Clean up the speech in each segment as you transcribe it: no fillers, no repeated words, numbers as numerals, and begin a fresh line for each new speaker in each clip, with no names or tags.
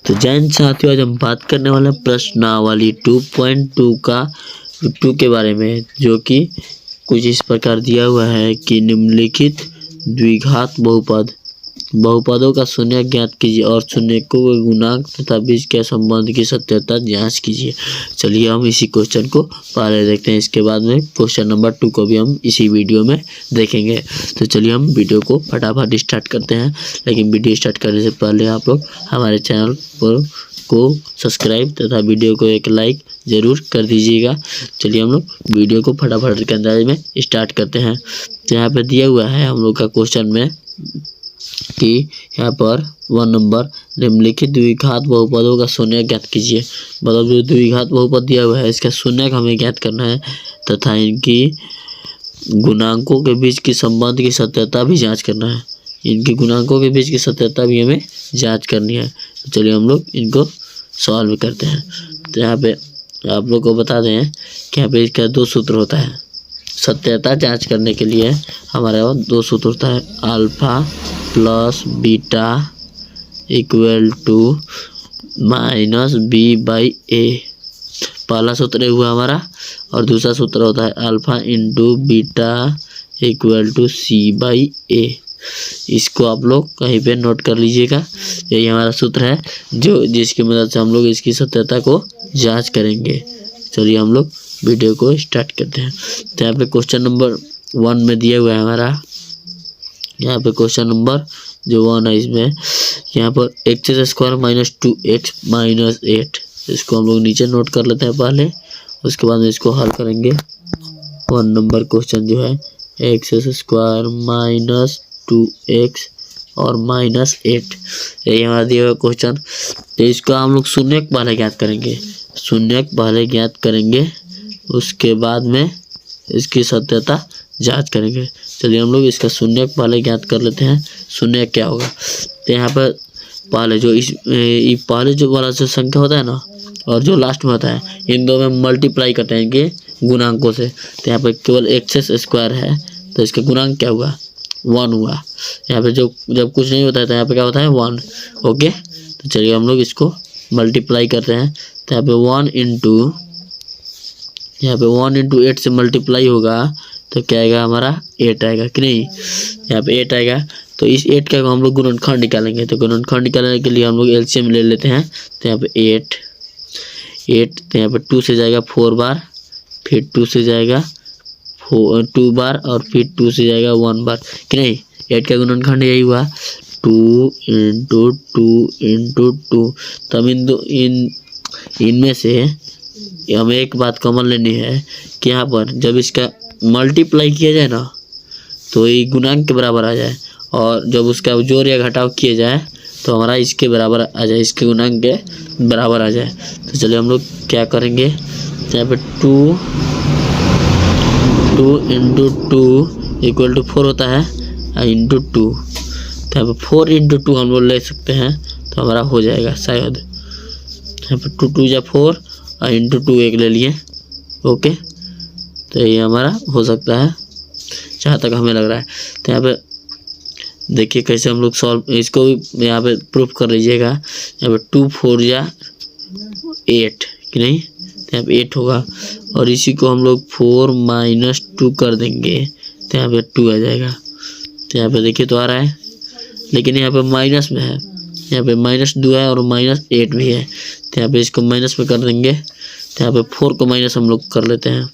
तो जैन साथियों, आज हम बात करने वाले हैं प्रश्नावली 2.2 के बारे में, जो कि कुछ इस प्रकार दिया हुआ है कि निम्नलिखित द्विघात बहुपदों का शून्य ज्ञात कीजिए और शून्यकों के गुणांक तथा बीच के संबंध की सत्यता जांच कीजिए। चलिए हम इसी क्वेश्चन को पहले देखते हैं, इसके बाद में क्वेश्चन नंबर 2 को भी हम इसी वीडियो में देखेंगे। तो चलिए हम वीडियो को फटाफट स्टार्ट करते हैं। लेकिन वीडियो स्टार्ट करने से पहले आप लोग हमारे चैनल को सब्सक्राइब तथा वीडियो को एक लाइक ज़रूर कर दीजिएगा। चलिए हम लोग वीडियो को फटाफट के अंदाज में स्टार्ट करते हैं। तो यहाँ पे दिया हुआ है हम लोग का क्वेश्चन में कि यहाँ पर 1 नंबर, निम्नलिखित द्विघात बहुपदों का शून्य ज्ञात कीजिए। मतलब जो द्विघात बहुपद दिया हुआ है इसका शून्य हमें ज्ञात करना है तथा इनकी गुणांकों के बीच की संबंध की सत्यता भी जांच करना है। इनके गुणांकों के बीच की सत्यता भी हमें जांच करनी है। तो चलिए हम लोग इनको सॉल्व करते हैं। तो यहाँ पे आप लोग को बता दें कि यहाँ पे इसका 2 सूत्र होता है। सत्यता जांच करने के लिए हमारे पास 2 सूत्र होता है, alpha plus beta equal to minus B by A. पहला सूत्र हुआ हमारा, और दूसरा सूत्र होता है alpha into beta equal to C by A. इसको आप लोग कहीं पे नोट कर लीजिएगा। यही हमारा सूत्र है जिसकी मदद से हम लोग इसकी सत्यता को जांच करेंगे। चलिए हम लोग वीडियो को स्टार्ट करते हैं। तो यहाँ पे क्वेश्चन नंबर 1 में दिया हुआ है हमारा, यहाँ पे क्वेश्चन नंबर जो 1 है इसमें यहाँ पर x² माइनस 2x माइनस 8। इसको हम लोग नीचे नोट कर लेते हैं पहले, उसके बाद में इसको हल करेंगे। 1 नंबर क्वेश्चन जो है x² माइनस 2x और माइनस 8, यही हमारा दिया हुआ क्वेश्चन। तो इसको हम लोग शून्यक पहले ज्ञात करेंगे, उसके बाद में इसकी सत्यता जांच करेंगे। चलिए हम लोग इसका शून्यक पहले ज्ञात कर लेते हैं। शून्यक क्या होगा, तो यहाँ पर पहले जो पहले जो वाला जो संख्या होता है ना और जो लास्ट में होता है, इन दो में मल्टीप्लाई करते हैं इनके गुणांकों से। तो यहाँ पर केवल x² है तो इसका गुणांक क्या हुआ, 1 हुआ। यहाँ पे जब कुछ नहीं होता है तो यहाँ पे क्या होता है, 1। ओके, तो चलिए हम लोग इसको मल्टीप्लाई करते हैं। तो यहाँ पे 1 इंटू 8 से मल्टीप्लाई होगा तो क्या आएगा हमारा, 8 आएगा कि नहीं। यहाँ पे 8 आएगा, तो इस 8 का हम लोग गुणनखंड निकालेंगे। तो गुणनखंड निकालने के लिए हम लोग एलसीएम ले लेते हैं। तो यहाँ पे 8, तो यहाँ पे 2 से जाएगा 4 बार, फिर 2 से जाएगा 2 बार और फिर 2 से जाएगा 1 बार कि नहीं। 8 का गुणनखंड यही हुआ, 2 इंटू 2 इंटू 2। तो हम इनमें से हमें एक बात कॉमन लेनी है कि यहाँ पर जब इसका मल्टीप्लाई किया जाए ना तो ये गुणांक के बराबर आ जाए, और जब उसका जोड़ या घटाव किया जाए तो हमारा इसके बराबर आ जाए, इसके गुणांक के बराबर आ जाए। तो चलिए हम लोग क्या करेंगे, यहाँ पे 2 इंटू 2 इक्वल टू 4 होता है इंटू 2। तो यहाँ पे 4 इंटू 2 हम लोग ले सकते हैं तो हमारा हो जाएगा शायद। यहाँ पे 2 2 या 4 और इंटू 2 एक ले लिए। ओके, तो ये हमारा हो सकता है जहाँ तक हमें लग रहा है। तो यहाँ पे देखिए कैसे हम लोग सॉल्व, इसको भी यहाँ पे प्रूफ कर लीजिएगा। यहाँ पे 2 4 या 8 कि नहीं, तो यहाँ पे 8 होगा, और इसी को हम लोग 4 माइनस 2 कर देंगे तो यहाँ पे 2 आ जाएगा। तो यहाँ पे देखिए तो आ रहा है, लेकिन यहाँ पे माइनस में है, यहाँ पे -2 है और -8 भी है। तो यहाँ पे इसको माइनस में कर देंगे। तो यहाँ पे 4 को माइनस हम लोग कर लेते हैं,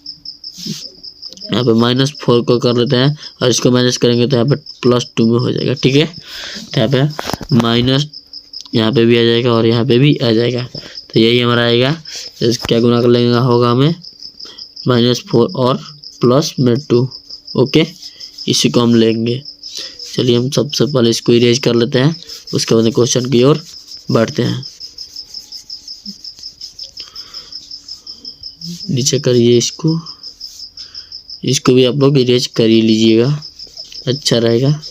यहाँ पे -4 को कर लेते हैं और इसको माइनस करेंगे तो यहाँ पे +2 में हो जाएगा। ठीक है, तो यहाँ पे माइनस यहाँ पे भी आ जाएगा और यहाँ पे भी आ जाएगा। तो यही हमारा आएगा। तो क्या गुना कर लेंगे होगा हमें, -4 और प्लस में 2। ओके, इसी को हम लेंगे। चलिए हम सबसे पहले इसको इरेज कर लेते हैं, उसके बाद क्वेश्चन की ओर बढ़ते हैं। नीचे करिए इसको भी आप लोग इरेज कर ही लीजिएगा, अच्छा रहेगा।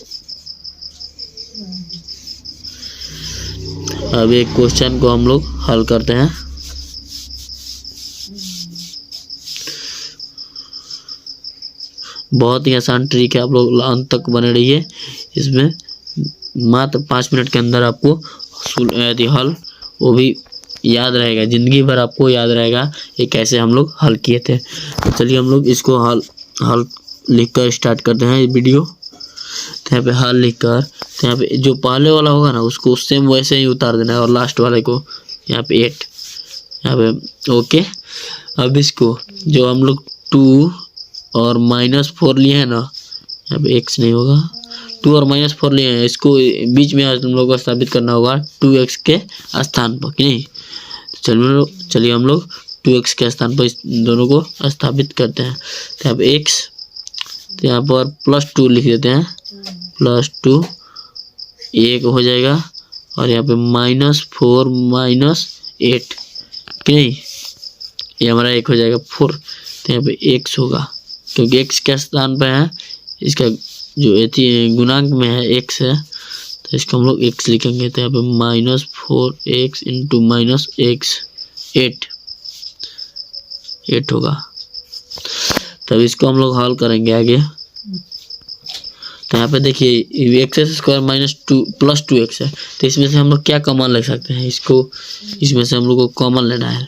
अब एक क्वेश्चन को हम लोग हल करते हैं। बहुत ही आसान ट्रिक है, आप लोग अंत तक बने रहिए। इसमें मात्र 5 मिनट के अंदर आपको यदि हल वो भी याद रहेगा, ज़िंदगी भर आपको याद रहेगा ये कैसे हम लोग हल किए थे। तो चलिए हम लोग इसको हल लिख कर स्टार्ट करते हैं ये वीडियो। तो यहाँ पे हल लिख कर, तो यहाँ पे जो पहले वाला होगा ना उसको सेम वैसे ही उतार देना है, और लास्ट वाले को यहाँ पे 8 यहाँ पे। ओके, अब इसको जो हम लोग 2 और -4 लिए हैं ना, यहाँ पे x नहीं होगा, 2 और -4 लिए हैं, इसको बीच में हम लोग को स्थापित करना होगा 2x के स्थान पर, कि नहीं। चलिए हम लोग 2x के स्थान पर इस दोनों को स्थापित करते हैं। तो यहाँ पे x, तो यहाँ पर +2 लिख देते हैं, +2 1 हो जाएगा, और यहाँ पे -4 -8, कि नहीं, ये हमारा 1 हो जाएगा 4। तो यहाँ पे x होगा, क्योंकि x के स्थान पर है, इसका जो गुणांक में है x है, तो इसको हम लोग x लिखेंगे। तो यहाँ पे -4x इंटू -x 8 होगा। तब इसको हम लोग हल करेंगे आगे। तो यहाँ पे देखिए x² प्लस 2x है, तो इसमें से हम लोग क्या कॉमन ले सकते हैं, इसमें से हम लोग को कॉमन लेना है।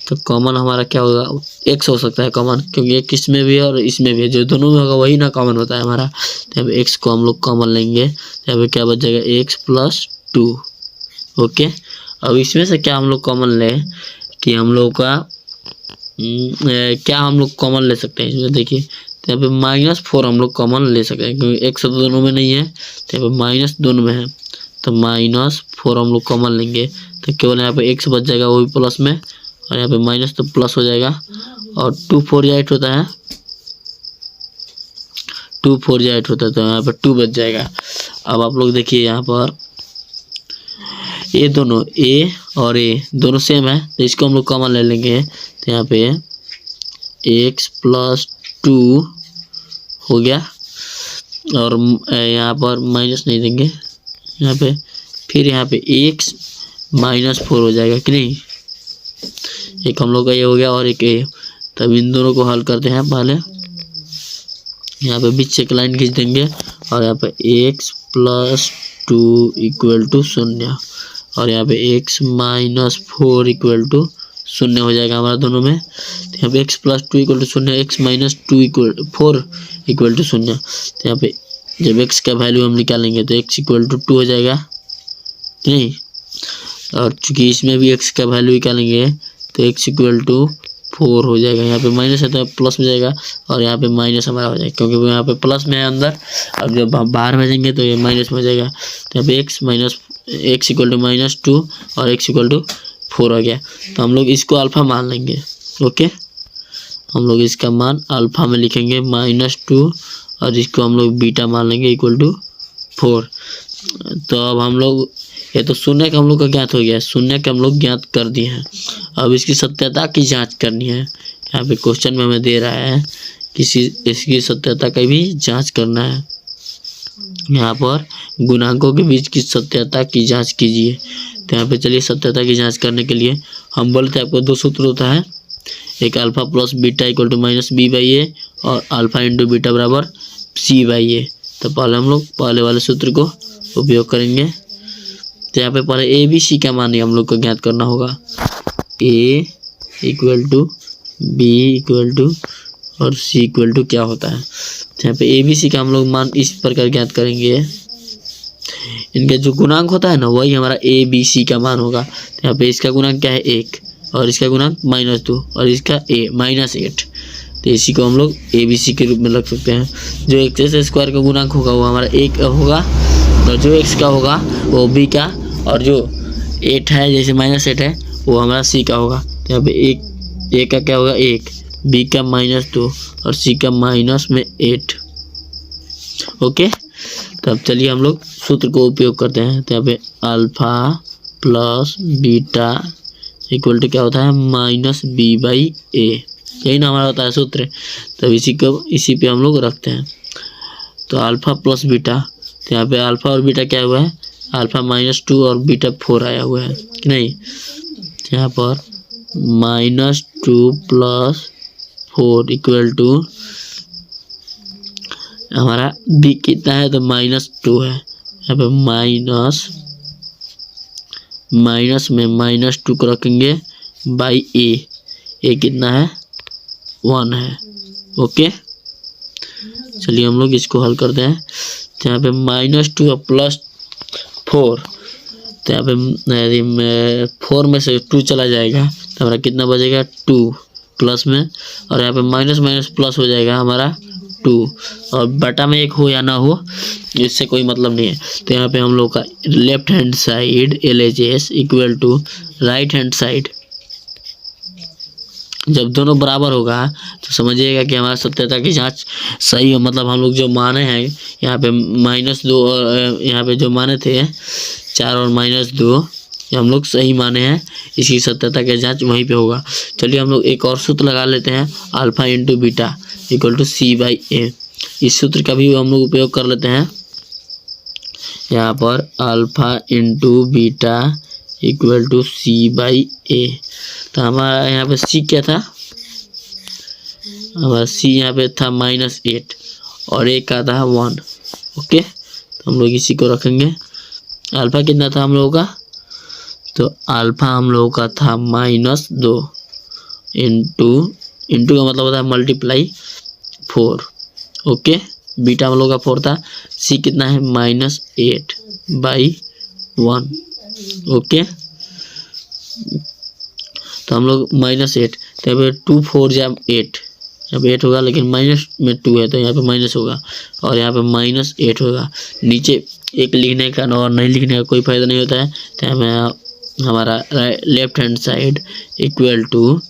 तो कॉमन हमारा क्या होगा, x हो सकता है कॉमन, क्योंकि एक इसमें भी है और इसमें भी है, जो दोनों में होगा वही ना कॉमन होता है हमारा। तो यहाँ पे x को हम लोग कॉमन लेंगे, तो यहाँ पे क्या बच जाएगा, x + 2। ओके, अब इसमें से क्या हम लोग कॉमन लें कि हम लोग का क्या हम लोग कॉमन ले सकते हैं इसमें, देखिए। तो यहाँ पे -4 हम लोग कॉमन ले सकते हैं, क्योंकि x तो दोनों में नहीं है, तो यहाँ पे माइनस दोनों में है, तो -4 हम लोग कॉमन लेंगे, तो केवल यहाँ पे x बच जाएगा, वो भी प्लस में, और यहाँ पे माइनस तो प्लस हो जाएगा, और 2 4 8 होता है, 2 4 8 होता है, तो यहाँ पे 2 बच जाएगा। अब आप लोग देखिए यहाँ पर ये दोनों a और a दोनों सेम है, तो इसको हम लोग कॉमन ले लेंगे। तो यहाँ पे x + 2 हो गया, और यहाँ पर माइनस नहीं देंगे यहाँ पे, फिर यहाँ पे x -4 हो जाएगा, कि नहीं। एक हम लोग का ये हो गया और एक ये। तब इन दोनों को हल करते हैं। पहले यहाँ पे बीच से एक लाइन खींच देंगे, और यहाँ पे x + 2 = 0, और यहाँ पे x -4 = 0 हो जाएगा हमारा दोनों में। तो यहाँ पे x + 2 = 0, x -2 4 = 0। तो यहाँ पे जब x का वैल्यू हम निकालेंगे तो x = 2 हो जाएगा, नहीं। और चूंकि इसमें भी x का वैल्यू निकालेंगे तो x = 4 हो जाएगा। यहाँ पे माइनस है तो प्लस में जाएगा, और यहाँ पे माइनस हमारा हो जाएगा, क्योंकि यहाँ पे प्लस में है अंदर। अब जब हम बाहर भेजेंगे तो ये माइनस में हो जाएगा। तो यहाँ पे x = -2 और x = 4 हो गया। तो हम लोग इसको अल्फा मान लेंगे। ओके, हम लोग इसका मान अल्फा में लिखेंगे -2, और इसको हम लोग बीटा मान लेंगे = 4। तो अब हम लोग ये तो शून्य का हम लोग का ज्ञात हो गया, शून्य का हम लोग ज्ञात कर दिए हैं। अब इसकी सत्यता की जांच करनी है। यहाँ पे क्वेश्चन में हमें दे रहा है इसकी सत्यता का भी जांच करना है। यहाँ पर गुणांकों के बीच की सत्यता की जांच कीजिए। तो यहाँ पे चलिए सत्यता की जांच करने के लिए हम बोलते हैं आपको 2 सूत्र होता है, एक अल्फा + बीटा = -b/a, और अल्फा × बीटा = c/a। तो पहले हम लोग पहले वाले सूत्र को उपयोग करेंगे। तो यहाँ पे पहले a b c का मान हम लोग को ज्ञात करना होगा। a = b = और c = क्या होता है। तो यहाँ पे a b c का हम लोग मान इस प्रकार ज्ञात करेंगे, इनका जो गुणांक होता है ना वही हमारा a b c का मान होगा। तो यहाँ पे इसका गुणांक क्या है 1, और इसका गुणांक -2, और इसका -8। तो इसी को हम लोग a b c के रूप में रख सकते हैं। जो x² का गुणांक होगा वो हमारा 1 होगा, और जो x का होगा वो b का, और जो 8 है जैसे -8 है वो हमारा c का होगा। तो यहाँ पे a का क्या होगा 1, b का -2, और c का -8। ओके, तब चलिए हम लोग सूत्र को उपयोग करते हैं। तो यहाँ पे अल्फा + बीटा = क्या होता है -b/a, यही ना हमारा होता है सूत्र। तब इसी पे हम लोग रखते हैं। तो अल्फा + बीटा, तो यहाँ पे अल्फा और बीटा क्या हुआ है, अल्फा -2 और बीटा 4 आया हुआ है, कि नहीं। यहाँ पर -2 + 4 = हमारा b कितना है तो -2 है। यहाँ पे माइनस में -2 को रखेंगे बाई ए कितना है 1 है। ओके, चलिए हम लोग इसको हल करते हैं। तो यहाँ पे -2 और +4, तो यहाँ पे यदि 4 में से 2 चला जाएगा तो हमारा कितना बचेगा 2 प्लस में, और यहाँ पे माइनस माइनस प्लस हो जाएगा हमारा 2, और बटा में 1 हो या ना हो इससे कोई मतलब नहीं है। तो यहाँ पे हम लोग का left hand side LHS equal to right hand side, जब दोनों बराबर होगा तो समझिएगा कि हमारा सत्यता की जांच सही है। मतलब हम लोग जो माने हैं यहाँ पे -2 और यहाँ पे जो माने थे 4 और -2 ये हम लोग सही माने हैं, इसकी सत्यता की जांच वहीं पे होगा। चलिए हम लोग एक और सूत्र लगा लेते हैं, alpha into beta equal to C/A। इस सूत्र का भी हम लोग उपयोग कर लेते हैं। यहाँ पर alpha into beta equal to C/A। तो हमारा यहाँ पे C क्या था, हमारा C यहाँ पे था -8 और A का था 1। ओके, तो हम लोग इसी को रखेंगे। अल्फा कितना था हम लोगों का, तो अल्फा हम लोगों का था -2 इंटू का मतलब होता है मल्टीप्लाई 4। ओके, बीटा हम लोग का 4 था। C कितना है -8/1। ओके, तो हम लोग -8, तो यहाँ पे 2 4 या 8, यहाँ पे 8 होगा लेकिन माइनस में 2 है तो यहाँ पे माइनस होगा, और यहाँ पे -8 होगा। नीचे एक लिखने का और नहीं लिखने का कोई फायदा नहीं होता है। तो हमें हमारा left hand side equal to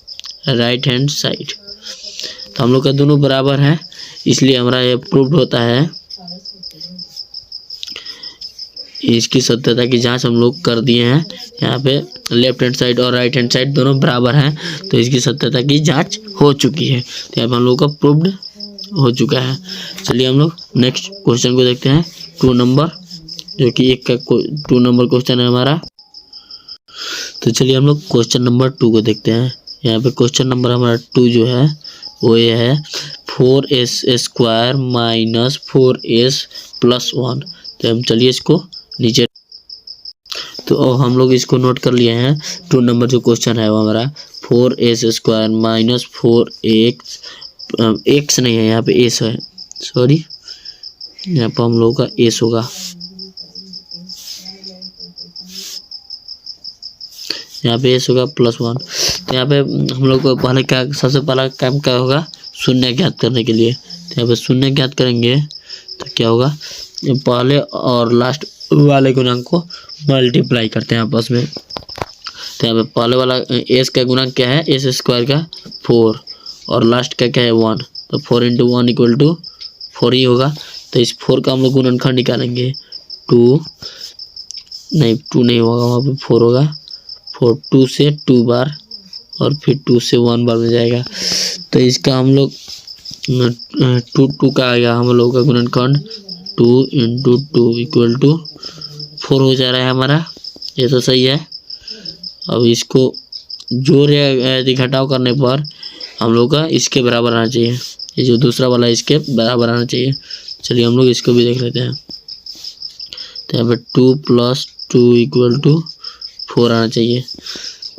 right hand side, तो हम लोग का दोनों बराबर है, इसलिए हमारा ये प्रूव्ड होता है। इसकी सत्यता की जांच हम लोग कर दिए हैं। यहाँ पे लेफ्ट हैंड साइड और राइट हैंड साइड दोनों बराबर हैं, तो इसकी सत्यता की जांच हो चुकी है। तो यहाँ पे हम लोग का प्रूव्ड हो चुका है। चलिए हम लोग नेक्स्ट क्वेश्चन को देखते हैं, 2 नंबर, जो कि 2 नंबर क्वेश्चन है हमारा। तो चलिए हम लोग क्वेश्चन नंबर 2 को देखते हैं। यहाँ पे क्वेश्चन नंबर हमारा 2 जो है वो ये है 4s² - 4s + 1। तो हम चलिए इसको नीचे, तो हम लोग इसको नोट कर लिए हैं। 2 नंबर जो क्वेश्चन है वो हमारा 4s² - 4x, x नहीं है यहाँ पे s है, सॉरी, यहाँ पर हम लोग का s होगा। यहाँ पे s होगा +1। तो यहाँ पे हम लोग को पहले क्या, सबसे पहला काम क्या होगा, शून्य ज्ञात करने के लिए। तो यहाँ पे शून्य ज्ञात करेंगे तो क्या होगा, पहले और लास्ट वाले गुणांक को मल्टीप्लाई करते हैं आपस में। तो यहाँ पे पहले वाला s का गुणांक क्या है, s² का 4, और लास्ट का क्या है 1, तो 4 × 1 = 4 ही होगा। तो इस 4 का हम लोग गुणनखंड निकालेंगे, 2 नहीं होगा, वहाँ पे 4 होगा। 4 2 से 2 बार और फिर 2 से 1 बार में जाएगा। तो इसका हम लोग 2 का आएगा हम लोग का गुणनखंड, 2 × 2 = 4 हो जा रहा है हमारा, ये तो सही है। अब इसको जोड़ या घटाव करने पर हम लोग का इसके बराबर आना चाहिए, ये जो दूसरा वाला इसके बराबर आना चाहिए। चलिए हम लोग इसको भी देख लेते हैं। तो यहाँ पे 2 + 2 = 4 आना चाहिए।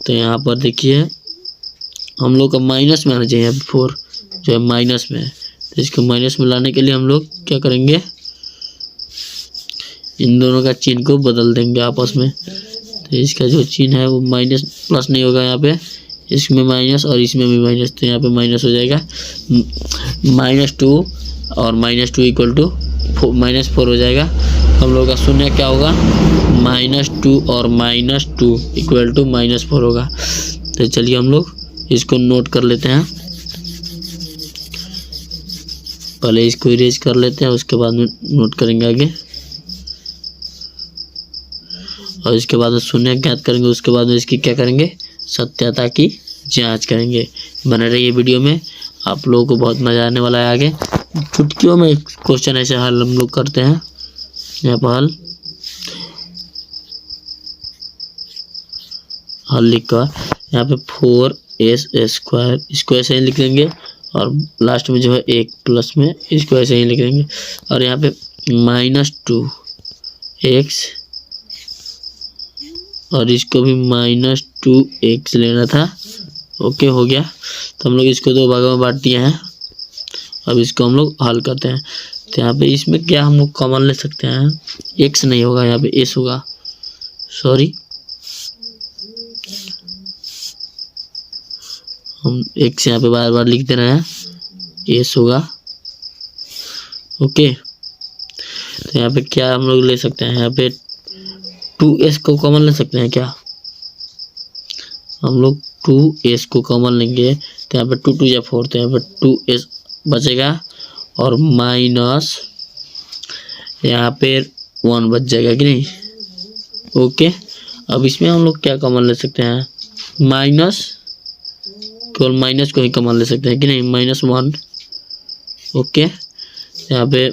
तो यहाँ पर देखिए हम लोग का माइनस में आना चाहिए, यहाँ पे 4 जो है माइनस में है। तो इसको माइनस में लाने के लिए हम लोग क्या करेंगे, इन दोनों का चिन्ह को बदल देंगे आपस में। तो इसका जो चिन्ह है वो माइनस प्लस नहीं होगा, यहाँ पे इसमें माइनस और इसमें भी माइनस, तो यहाँ पे माइनस हो जाएगा। -2 और -2 = -4 हो जाएगा। हम लोग का शून्य क्या होगा, -2 और -2 = -4 होगा। तो चलिए हम लोग इसको नोट कर लेते हैं, पहले इसको इरेज कर लेते हैं, उसके बाद में नोट करेंगे आगे, और इसके बाद शून्य ज्ञात करेंगे। उसके बाद में इसकी क्या करेंगे, सत्यता की जांच करेंगे। बने रहिए वीडियो में, आप लोगों को बहुत मजा आने वाला है। आगे चुटकियों में क्वेश्चन ऐसे हल हम लोग करते हैं। यहाँ पर हल लिखकर यहाँ पे 4s² इसको ऐसे ही लिख देंगे, और लास्ट में जो है 1 प्लस में इसको ऐसे ही लिख देंगे, और यहाँ पे -2x और इसको भी -2x लेना था। ओके, हो गया। तो हम लोग इसको दो भागों में बांट दिए हैं। अब इसको हम लोग हल करते हैं। तो यहाँ पे इसमें क्या हम लोग कॉमन ले सकते हैं? x नहीं होगा, यहाँ पे s होगा, सॉरी, हम x यहाँ पे बार बार लिख दे रहे हैं, s होगा। ओके, तो यहाँ पे क्या हम लोग ले सकते हैं? यहाँ पे 2s को कॉमन ले सकते हैं क्या? हम लोग 2s को कॉमन लेंगे तो यहाँ पे 2 2 या 4, तो यहाँ पे 2s बचेगा और माइनस यहाँ पे 1 बच जाएगा कि नहीं? ओके, अब इसमें हम लोग क्या कॉमन ले सकते हैं? माइनस, केवल माइनस को ही कॉमन ले सकते हैं कि नहीं? -1। ओके, यहाँ पे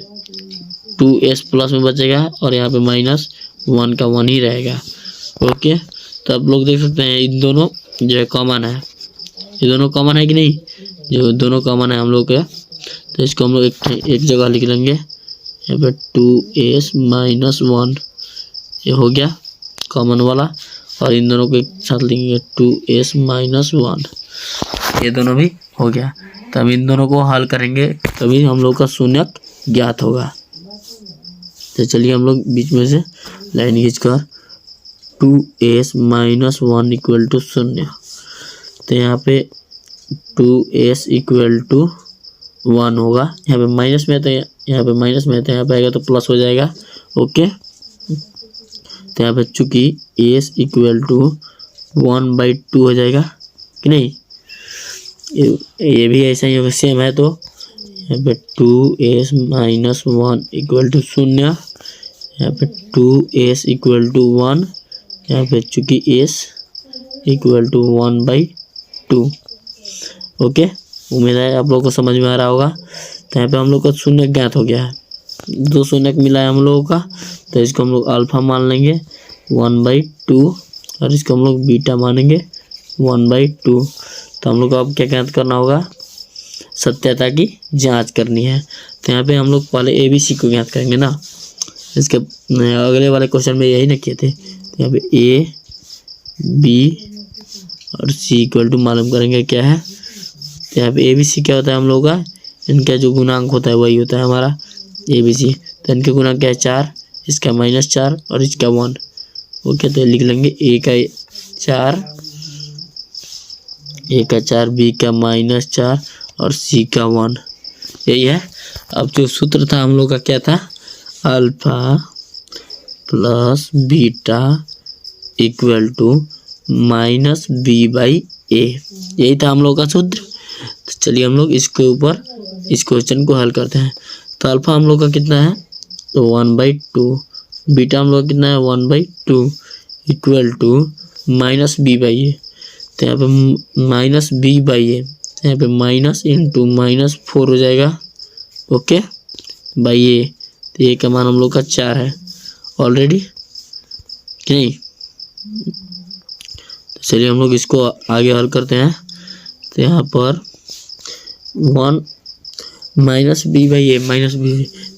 2s प्लस में बचेगा और यहाँ पे -1 का 1 ही रहेगा। ओके, तो आप लोग देख सकते हैं इन दोनों जो है कॉमन है, ये दोनों कॉमन है कि नहीं? जो दोनों कॉमन है हम लोग का, तो इसको हम लोग एक जगह लिख लेंगे। यहाँ पे 2s -1 ये हो गया कॉमन वाला, और इन दोनों को एक साथ लिखेंगे 2s -1, ये दोनों भी हो गया। तब इन दोनों को हल करेंगे तभी हम लोग का शून्यक ज्ञात होगा। तो चलिए हम लोग बीच में से लाइन खींचकर 2s -1 इक्वल टू 0, तो यहाँ पे 2s इक्वल टू 1 होगा। यहाँ पे माइनस में है तो यहाँ पे माइनस में है तो यहाँ पे आएगा तो प्लस हो जाएगा। ओके, तो यहाँ पे चूंकि s इक्वल टू 1/2 हो जाएगा कि नहीं? ये भी ऐसा ही होगा, सेम है। तो यहाँ पे 2s -1 इक्वल टू 0, यहाँ पे 2s इक्वल टू 1, यहाँ पे चूंकि s इक्वल टू 1/2। ओके, उम्मीद है आप लोगों को समझ में आ रहा होगा। तो यहाँ पे हम लोग का शून्य ज्ञात हो गया है, 2 शून्य मिला है हम लोगों का, तो इसको हम लोग अल्फा मान लेंगे 1/2 और इसको हम लोग बीटा मानेंगे 1/2। तो हम लोग को अब क्या ज्ञात करना होगा? सत्यता की जांच करनी है। तो यहाँ पे हम लोग पहले ABC को ज्ञात करेंगे ना, इसके अगले वाले क्वेश्चन में यही ना किए थे। तो यहाँ पे A, B और C इक्वल टू मालूम करेंगे क्या है। तो यहाँ पे ABC क्या होता है हम लोग का? इनका जो गुणांक होता है वही होता है हमारा ABC। तो इनके गुणांक क्या है? 4, इसका -4 और इसका 1। ओके, तो लिख लेंगे A का 4, B का -4 और C का 1, यही है। अब जो सूत्र था हम लोग का क्या था? Alpha plus beta equal to -B/A, यही था हम लोग का सूत्र। तो चलिए हम लोग इसके ऊपर इस क्वेश्चन को हल करते हैं। तो अल्फा हम लोग का कितना है? तो 1/2, बीटा हम लोग का कितना है? 1/2 इक्वल टू -B/A। तो यहाँ पे -B/A, यहाँ पे माइनस इंटू -4 हो जाएगा। ओके, बाई ए, तो ए का मान हम लोग का 4 है ऑलरेडी कि नहीं? तो चलिए हम लोग इसको आगे हल करते हैं। तो यहाँ पर 1 -B/A,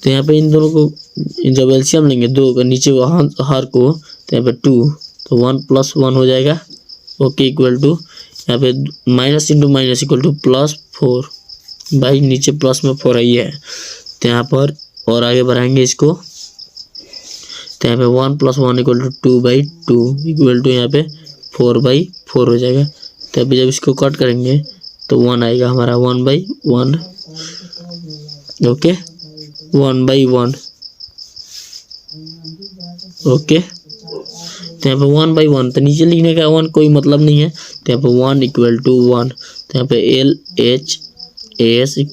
तो यहाँ पे इन दोनों को जब एलसीएम लेंगे, दो का नीचे हर को, तो यहाँ पे 2, तो 1 + 1 हो जाएगा। ओके, इक्वल टू यहाँ पे minus into minus equal to +4, भाई नीचे प्लस में 4 आई है। तो यहाँ पर और आगे बढ़ाएंगे इसको, तो यहाँ पे 1 + 1 इक्वल टू 2/2 इक्वल टू यहाँ पे 4/4 हो जाएगा। तो अभी जब इसको कट करेंगे तो 1 आएगा हमारा, 1/1। ओके, 1/1। ओके, तो यहाँ पे 1/1, तो नीचे लिखने का 1 कोई मतलब नहीं है। तो यहाँ पे 1 = 1, तो यहाँ पे LHS =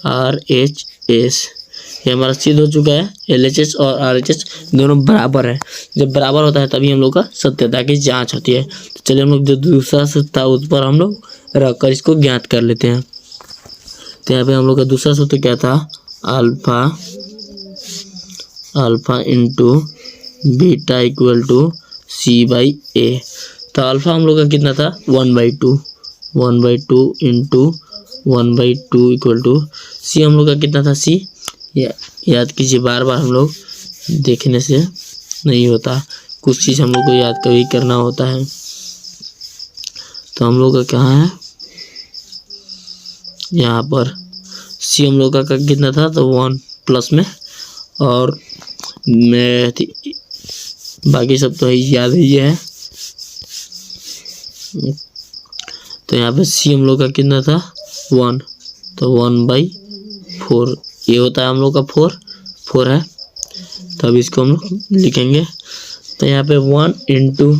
RHS, ये हमारा सिद्ध हो चुका है। LHS और RHS दोनों बराबर है। जब बराबर होता है तभी हम लोग का सत्यता की जांच होती है। तो चलिए हम लोग जो दूसरा सूत्र था उस पर हम लोग रखकर इसको ज्ञात कर लेते हैं। तो यहाँ पे हम लोग का दूसरा सूत्र क्या था? Alpha into beta equal to C/A। तो अल्फा हम लोग का कितना था? 1/2 इंटू 1/2 इक्वल टू C हम लोग का कितना था? C याद कीजिए, बार बार हम लोग देखने से नहीं होता, कुछ चीज़ हम लोग को याद कभी करना होता है। तो हम लोग का कहाँ है, यहाँ पर सी हम लोग का कितना था, तो 1 प्लस में, और मैथ बाकी सब तो याद ही है। तो यहाँ पे सी हम लोग का कितना था 1, तो 1/4 ये होता है हम लोग का 4 है। तब इसको हम लोग लिखेंगे। तो यहाँ पे 1 इंटू,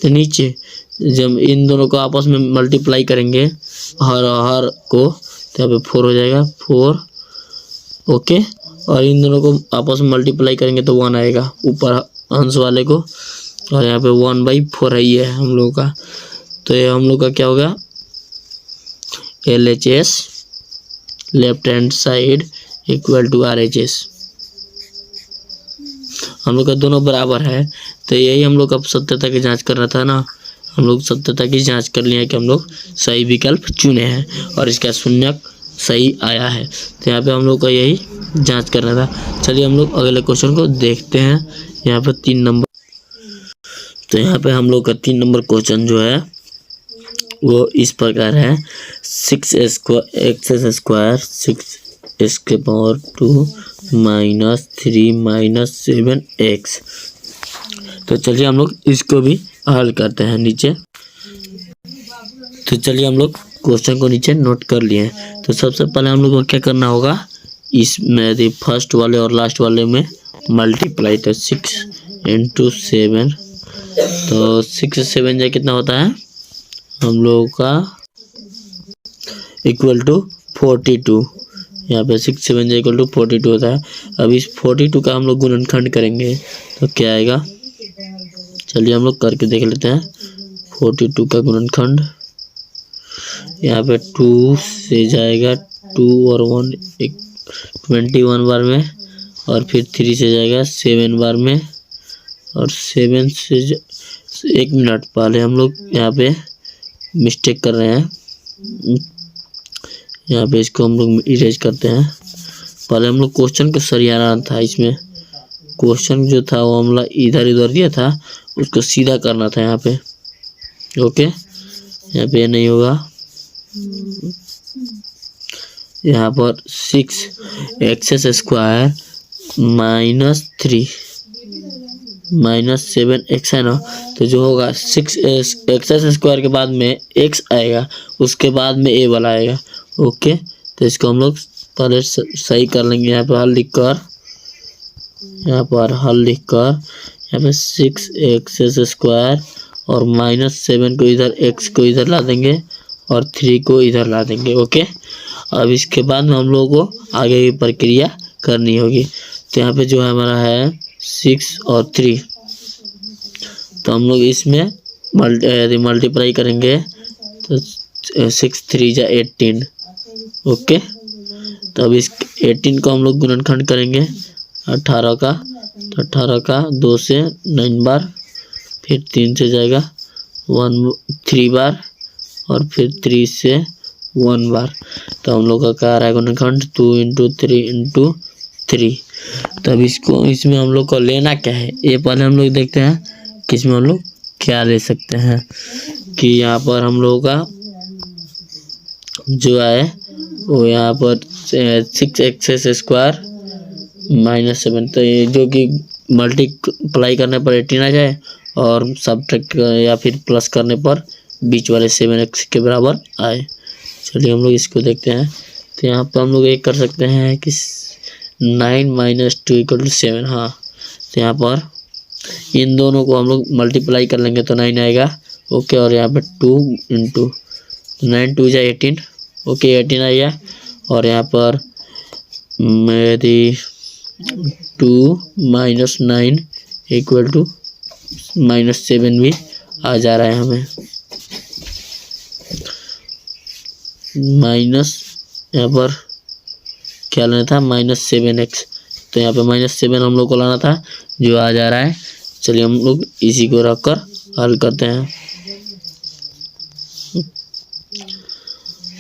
तो नीचे जब इन दोनों को आपस में मल्टीप्लाई करेंगे हर को, तो यहाँ पे 4 हो जाएगा 4, ओके। और इन दोनों को आपस में मल्टीप्लाई करेंगे तो 1 आएगा ऊपर अंश वाले को, और यहाँ पे 1/4 है ये हम लोग का। तो ये हम लोग का क्या होगा, LHS left hand side equal to RHS। हम लोग का दोनों बराबर है, तो यही हम लोग का सत्यता की जांच करना था ना। हम लोग सत्यता की जांच कर लिया कि हम लोग सही विकल्प चुने हैं और इसका शून्यक सही आया है। तो यहाँ पे हम लोग का यही जांच करना था। चलिए हम लोग अगले क्वेश्चन को देखते हैं। यहाँ पर 3 नंबर, तो यहाँ पे हम लोग का 3 नंबर क्वेश्चन जो है वो इस प्रकार है, 6x² 6x² minus 3 minus 7x। तो चलिए हम लोग इसको भी हल करते हैं नीचे। तो चलिए हम लोग क्वेश्चन को नीचे नोट कर लिए। तो सबसे पहले हम लोग को क्या करना होगा, इसमें यदि फर्स्ट वाले और लास्ट वाले में मल्टीप्लाई, तो 6 इंटू 7, तो 6 7 जा कितना होता है हम लोगों का इक्वल टू 42। यहाँ पे 6 7 इक्वल टू 42 होता है। अब इस 42 का हम लोग गुणनखंड करेंगे तो क्या आएगा, चलिए हम लोग करके देख लेते हैं। 42 का गुणनखंड, यहाँ पे 2 से जाएगा 2 और 1 21 बार में, और फिर 3 से जाएगा 7 बार में, और 7 से 1 मिनट पहले हम लोग यहाँ पे मिस्टेक कर रहे हैं। यहाँ पे इसको हम लोग इरेज करते हैं। पहले हम लोग क्वेश्चन को सरियाना था, इसमें क्वेश्चन जो था वो हम लोग इधर उधर दिया था, उसको सीधा करना था यहाँ पे, ओके। यहाँ पे नहीं होगा। यहाँ पर 6x² माइनस 3 माइनस 7x है ना, तो जो होगा 6x² के बाद में x आएगा, उसके बाद में a वाला आएगा, ओके। तो इसको हम लोग पहले सही कर लेंगे। यहाँ पे हल लिखकर, यहाँ पर 6x² और माइनस 7 को इधर, x को इधर ला देंगे और 3 को इधर ला देंगे, ओके। अब इसके बाद में हम लोगों को आगे की प्रक्रिया करनी होगी। तो यहाँ पे जो है हमारा है 6 और 3, तो हम लोग इसमें यदि मल्टीप्लाई करेंगे तो 6 3 जा 18, ओके। तो अब इस 18 को हम लोग गुणनखंड करेंगे 18 का, तो 18 का 2 से 9 बार, फिर 3 से जाएगा 3 बार, और फिर 3 से 1 बार। तो हम लोग का क्या आ रहा है गुणनखंड 2 इंटू 3 इंटू 3। तब इसको, इसमें हम लोग को लेना क्या है, ये पहले हम लोग देखते हैं कि इसमें हम लोग क्या ले सकते हैं। कि यहाँ पर हम लोगों का जो है वो यहाँ पर 6x² माइनस 7, तो ये जो कि मल्टीप्लाई करने पर 18 आ जाए, और सब्ट्रैक्ट या फिर प्लस करने पर बीच वाले 7x के बराबर आए। चलिए हम लोग इसको देखते हैं। तो यहाँ पर हम लोग एक कर सकते हैं कि 9 माइनस 2 इक्वल टू 7, हाँ। तो यहाँ पर इन दोनों को हम लोग मल्टीप्लाई कर लेंगे तो 9 आएगा, ओके। और यहाँ पे 2 इंटू 9 2 जा 18, ओके 18 आ गया। और यहाँ पर मेरी 2 माइनस 9 इक्वल टू माइनस 7 भी आ जा रहा है हमें। माइनस यहाँ पर क्या लेना था, माइनस 7x, तो यहाँ पे माइनस 7 हम लोग को लाना था, जो आ जा रहा है। चलिए हम लोग इसी को रख कर हल करते हैं।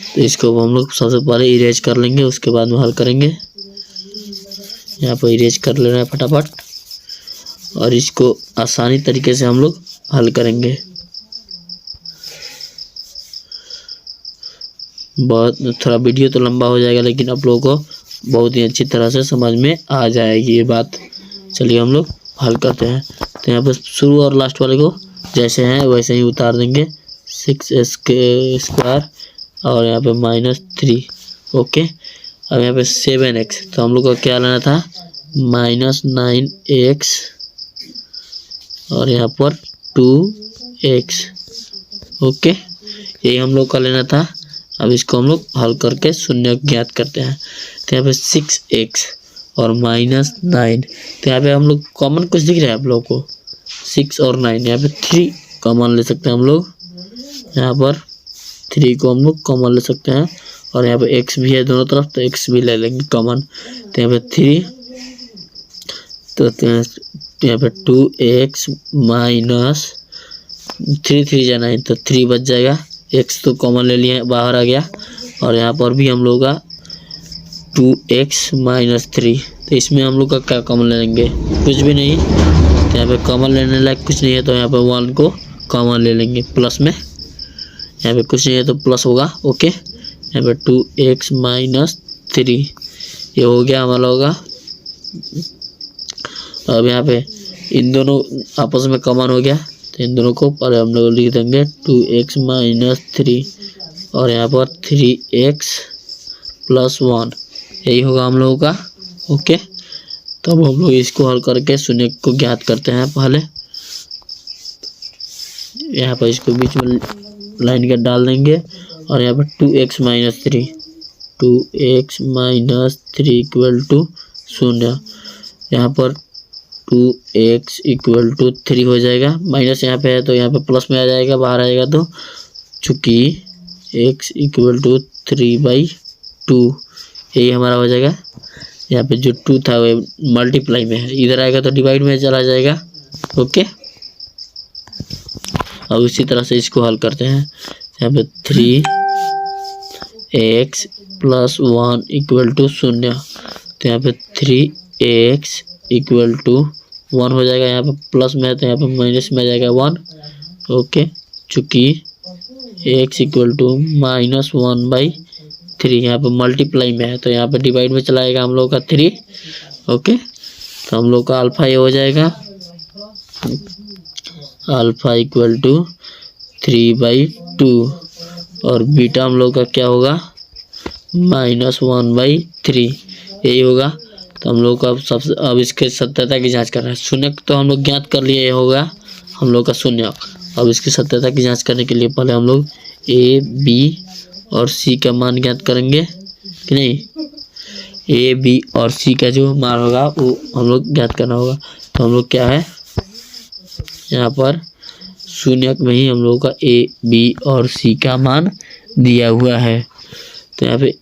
तो इसको हम लोग सबसे पहले इरेज कर लेंगे, उसके बाद में हल करेंगे। यहाँ पर इरेज कर लेना है फटाफट। और इसको आसानी तरीके से हम लोग हल करेंगे। बहुत थोड़ा वीडियो तो लंबा हो जाएगा, लेकिन आप लोगों को बहुत ही अच्छी तरह से समझ में आ जाएगी ये बात। चलिए हम लोग हल करते हैं। तो यहाँ पर शुरू और लास्ट वाले को जैसे हैं वैसे ही उतार देंगे। 6x² और यहाँ पे -3। ओके, अब यहाँ पे 7x, तो हम लोग को क्या लेना था, -9x और यहाँ पर 2x। ओके, यही हम लोग का लेना था। अब इसको हम लोग हल करके शून्य ज्ञात करते हैं। तो यहाँ पे 6x और -9, तो यहाँ पे हम लोग कॉमन कुछ दिख रहा है आप लोगों को, 6 और 9, यहाँ पे 3 कॉमन ले सकते हैं हम लोग। यहाँ पर 3 को हम लोग कॉमन ले सकते हैं और यहाँ पे x भी है दोनों तरफ, तो x भी ले लेंगे कॉमन। तो यहाँ पे 3, तो यहाँ पे 2x -3 3 9, तो 3 बच जाएगा। x तो कॉमन ले लिए, बाहर आ गया। और यहाँ पर भी हम लोग का 2x -3, तो इसमें हम लोग का क्या कॉमन ले लेंगे, कुछ भी नहीं। तो यहाँ पे कॉमन लेने लायक कुछ नहीं है, तो यहाँ पे 1 को कॉमन ले लेंगे प्लस में। यहाँ पे कुछ नहीं है तो प्लस होगा। ओके, यहाँ पे 2x -3 ये हो गया हमारा होगा। अब यहाँ पे इन दोनों आपस में कॉमन हो गया, तो इन दोनों को पहले हम लोग लिख देंगे 2x -3 और यहाँ पर 3x + 1, यही होगा हम लोगों का। ओके, तो अब हम लोग इसको हल करके शून्य को ज्ञात करते हैं। पहले यहाँ पर इसको बीच में लाइन के डाल देंगे और यहाँ पर 2x -3 = 0। यहाँ पर 2x = 3 हो जाएगा, माइनस यहाँ पे है तो यहाँ पे प्लस में आ जाएगा, बाहर आएगा तो, चूँकि x = 3/2 यही हमारा हो जाएगा। यहाँ पे जो 2 था वो मल्टीप्लाई में है, इधर आएगा तो डिवाइड में चला जाएगा। ओके, अब इसी तरह से इसको हल करते हैं। यहाँ पे 3x + 1 = 0, तो यहाँ पे 3x = 1 हो जाएगा। यहाँ पे प्लस में है तो यहाँ पे माइनस में आ जाएगा 1। ओके, चूँकि x = -1/3 यहाँ पे मल्टीप्लाई में है तो यहाँ पे डिवाइड में चलाएगा हम लोग का 3। ओके, तो हम लोग का अल्फा ये हो जाएगा, अल्फा = 3/2 और बीटा हम लोग का क्या होगा, -1/3 यही होगा। तो हम लोग का सबसे अब इसके सत्यता की जांच करना है। शून्य तो हम लोग ज्ञात कर लिए, ये होगा हम लोग का शून्य। अब इसकी सत्यता की जांच करने के लिए पहले हम लोग a, b और c का मान ज्ञात करेंगे कि नहीं। a, b और c का जो मान होगा वो हम लोग ज्ञात करना होगा। तो हम लोग क्या है, यहाँ पर शून्य में ही हम लोगों का a, b और c का मान दिया हुआ है। तो यहाँ पे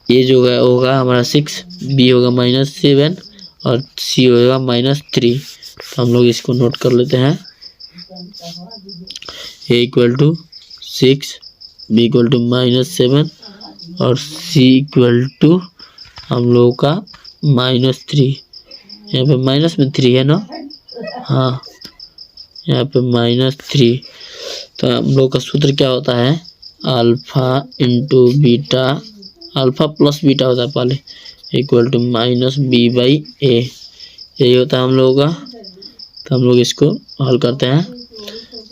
ये जो होगा हमारा 6, b होगा -7 और c होगा -3। तो हम लोग इसको नोट कर लेते हैं। a = 6, b = -7 और c = हम लोगों का -3। यहाँ पे माइनस में 3 है ना, हाँ यहाँ पे -3। तो हम लोग का सूत्र क्या होता है, alpha × beta, alpha plus beta होता है पहले, = -b/a, यही होता है हम लोगों का। तो हम लोग इसको हल करते हैं।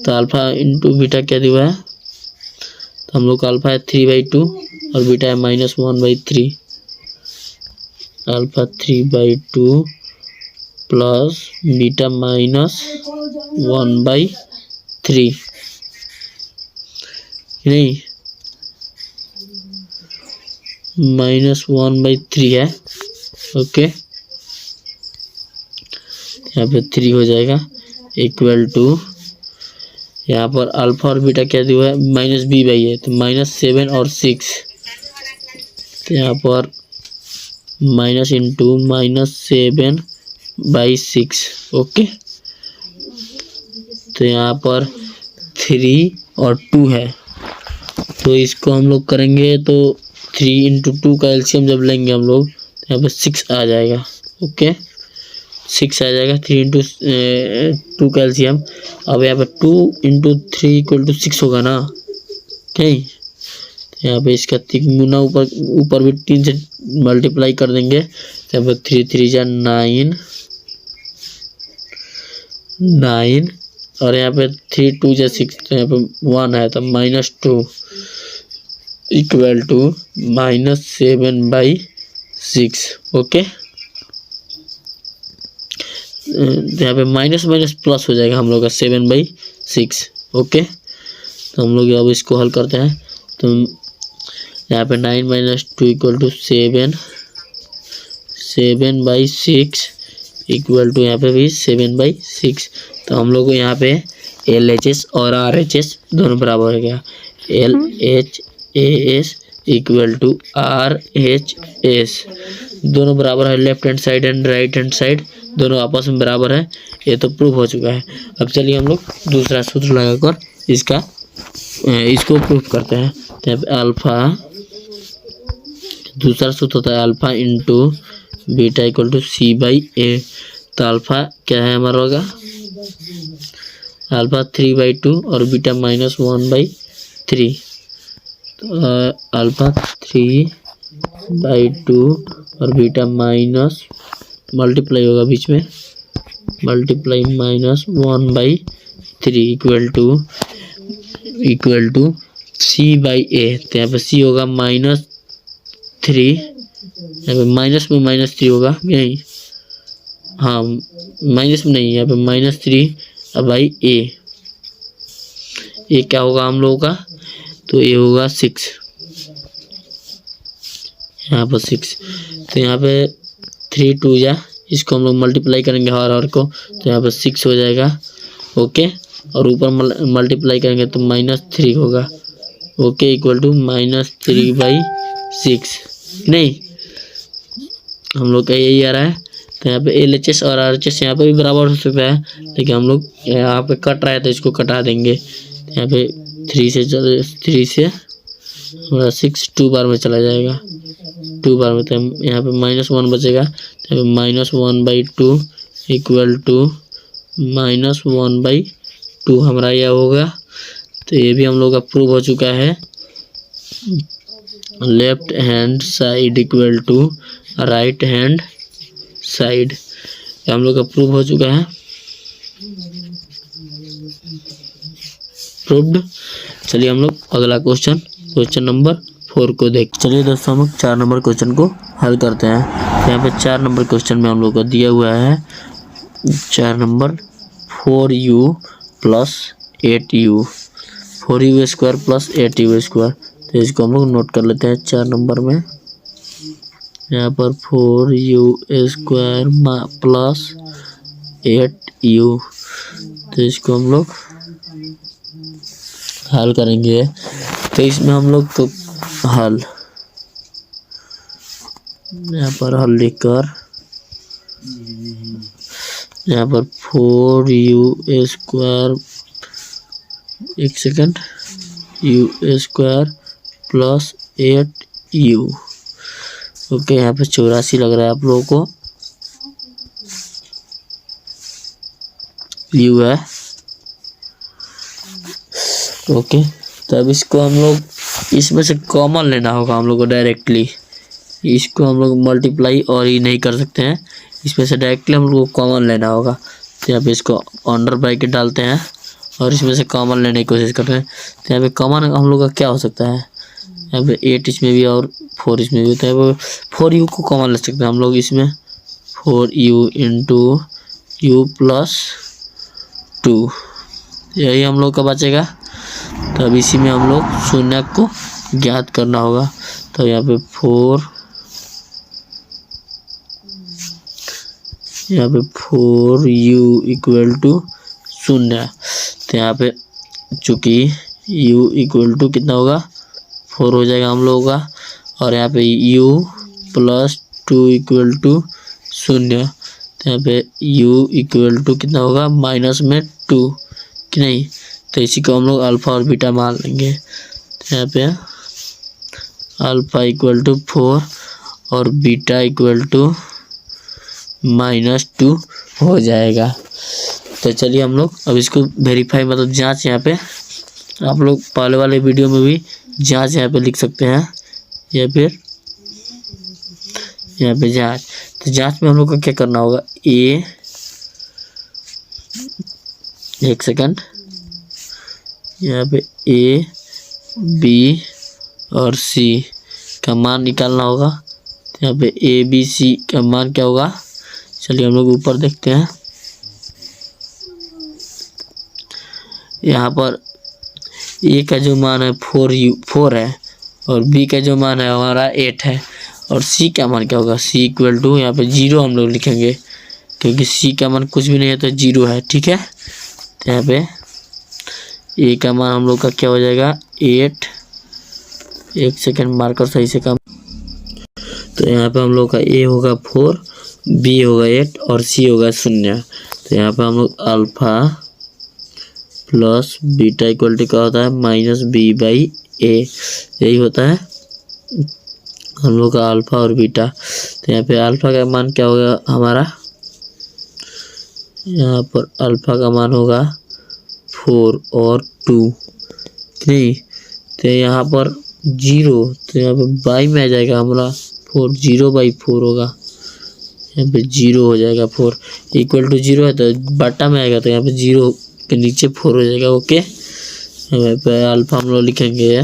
तो अल्फा × बीटा क्या दिया है, तो हम लोग का अल्फा है 3/2 और बीटा है -1/3। अल्फा 3/2 प्लस बीटा -1/3, नहीं -1/3 है। ओके, यहाँ पे 3 हो जाएगा = यहाँ पर अल्फा और बीटा क्या दिया है, -b/a, तो -7 और 6, तो यहाँ पर -7/6। ओके, तो यहाँ पर 3 और 2 है, तो इसको हम लोग करेंगे तो 3 × 2 का एलसीएम जब लेंगे हम लोग, तो यहाँ पे 6 आ जाएगा। ओके, 6 आ जाएगा, 3 इंटू 2 कैल्शियम। अब यहाँ पे 2 इंटू 3 इक्वल टू 6 होगा ना, ठीक। यहाँ पे इसका 3 गुना ऊपर भी 3 से मल्टीप्लाई कर देंगे, तो यहाँ पे 3 3 जा 9 और यहाँ पे 3 2 जा 6, तो यहाँ पे 1 है, तो -2 इक्वल टू -7/6। ओके, यहाँ पे माइनस माइनस प्लस हो जाएगा हम लोग का 7/6। ओके, तो हम लोग अब इसको हल करते हैं। तो यहाँ पे 9 - 2 इक्वल टू 7/6 इक्वल टू यहाँ पे भी 7/6। तो हम लोग को यहाँ पे LHS और RHS दोनों बराबर हो गया। LHAS इक्वल टू RHS दोनों बराबर है, left hand side and right hand side दोनों आपस में बराबर है। ये तो प्रूव हो चुका है। अब चलिए हम लोग दूसरा सूत्र लगाकर इसको प्रूव करते हैं। तो यहाँ पे अल्फा, दूसरा सूत्र होता है alpha into beta equal to C/A। तो अल्फा क्या है हमारा होगा, अल्फा 3/2 और बीटा -1/3। तो अल्फा 3/2 और बीटा माइनस मल्टीप्लाई होगा बीच में, मल्टीप्लाई -1/3 इक्वल टू C/A। तो यहाँ पे C होगा -3, यहाँ पे माइनस में -3 होगा, यही हाँ माइनस में नहीं, यहाँ पे -3/A। ये क्या होगा हम लोगों का, तो ये होगा 6, यहाँ पर 6। तो यहाँ पे 3 2 जा, इसको हम लोग मल्टीप्लाई करेंगे हर को, तो यहाँ पर 6 हो जाएगा। ओके, और ऊपर मल्टीप्लाई करेंगे तो -3 होगा। Okay, equal to -3/6। नहीं, हम लोग का यही आ रहा है। तो यहाँ पे LHS और RHS यहाँ पे भी बराबर हो सकता है, लेकिन हम लोग यहाँ पे कट रहा है तो इसको कटा देंगे। तो यहाँ पे 3 से हमारा 6 2 बार में चला जाएगा, 2 बार में, तो यहाँ पे -1 बचेगा। तो यहाँ पे -1/2 इक्वल टू -1/2 हमारा यह होगा। तो ये भी हम लोग का प्रूव हो चुका है। Left hand side equal to right hand side, हम लोग का प्रूव हो चुका है, प्रूव्ड। चलिए हम लोग अगला क्वेश्चन नंबर 4 को देख। चलिए दोस्तों हम लोग 4 नंबर क्वेश्चन को हल करते हैं। यहाँ पे 4 नंबर क्वेश्चन में हम लोग को दिया हुआ है 4 number 4u + 8u, 4u² + 8u²। तो इसको हम लोग नोट कर लेते हैं 4 नंबर में। यहाँ पर 4u² + 8u, तो इसको हम लोग हल करेंगे। तो इसमें हम लोग तो हल, यहाँ पर हल लिखकर, यहाँ पर 4u², एक सेकंड, u² + 8u। ओके, यहाँ पे 84 लग रहा है आप लोगों को, u है। ओके, तो अब इसको हम लोग इसमें से कॉमन लेना होगा हम लोग को डायरेक्टली। इसको हम लोग मल्टीप्लाई और ही नहीं कर सकते हैं, इसमें से डायरेक्टली हम लोग को कॉमन लेना होगा। तो यहाँ पे इसको अंडर ब्रैकेट डालते हैं और इसमें से कॉमन लेने की कोशिश करते हैं। तो यहाँ पे कॉमन हम लोग का क्या हो सकता है, यहाँ पे 8 इसमें भी और 4 इसमें भी, तो यहाँ पे 4u को कॉमन ले सकते हैं हम लोग इसमें, 4u इंटू u + 2, यही हम लोग का बचेगा। तो अब इसी में हम लोग शून्य को ज्ञात करना होगा। तो यहाँ पे 4u इक्वल टू 0। तो यहाँ पे चूँकि u इक्वल टू कितना होगा, 4 हो जाएगा हम लोगों का, और यहाँ पे u + 2 इक्वल टू 0। तो यहाँ पे u इक्वल टू कितना होगा, -2 कि नहीं। तो इसी को हम लोग अल्फा और बीटा मान लेंगे। तो यहाँ पे अल्फा इक्वल टू 4 और बीटा इक्वल टू -2 हो जाएगा। तो चलिए हम लोग अब इसको वेरीफाई मतलब जांच यहाँ पे आप लोग पहले वाले वीडियो में भी जांच यहाँ पे लिख सकते हैं या फिर यहाँ पे जांच। तो जांच में हम लोग को क्या करना होगा, एक सेकंड, यहाँ पे ए बी और सी का मान निकालना होगा। तो यहाँ पे ए बी सी का मान क्या होगा, चलिए हम लोग ऊपर देखते हैं। यहाँ पर ए का जो मान है 4 है और बी का जो मान है हमारा 8 है और सी का मान क्या होगा, सी इक्वल टू यहाँ पे 0 हम लोग लिखेंगे क्योंकि सी का मान कुछ भी नहीं है तो 0 है, ठीक है। तो यहाँ पे ए का मान हम लोग का क्या हो जाएगा 8, एक सेकंड मार्कर सही से काम। तो यहाँ पे हम लोग का ए होगा 4, बी होगा 8 और सी होगा 0। तो यहाँ पे हम लोग alpha plus beta equal to क्या होता है माइनस बी बाई ए, यही होता है हम लोग का अल्फा और बीटा। तो यहाँ पे अल्फा का मान क्या होगा हमारा, यहाँ पर अल्फा का मान होगा 4 और 2 नहीं, तो यहाँ पर 0, तो यहाँ पे बाई में आ जाएगा हमारा 4, 0/4 होगा, यहाँ पे 0 हो जाएगा। 4 इक्वल टू 0 है तो बटा में आएगा तो यहाँ पे 0 के नीचे 4 हो जाएगा, ओके। यहाँ पे अल्फा हम लोग लिखेंगे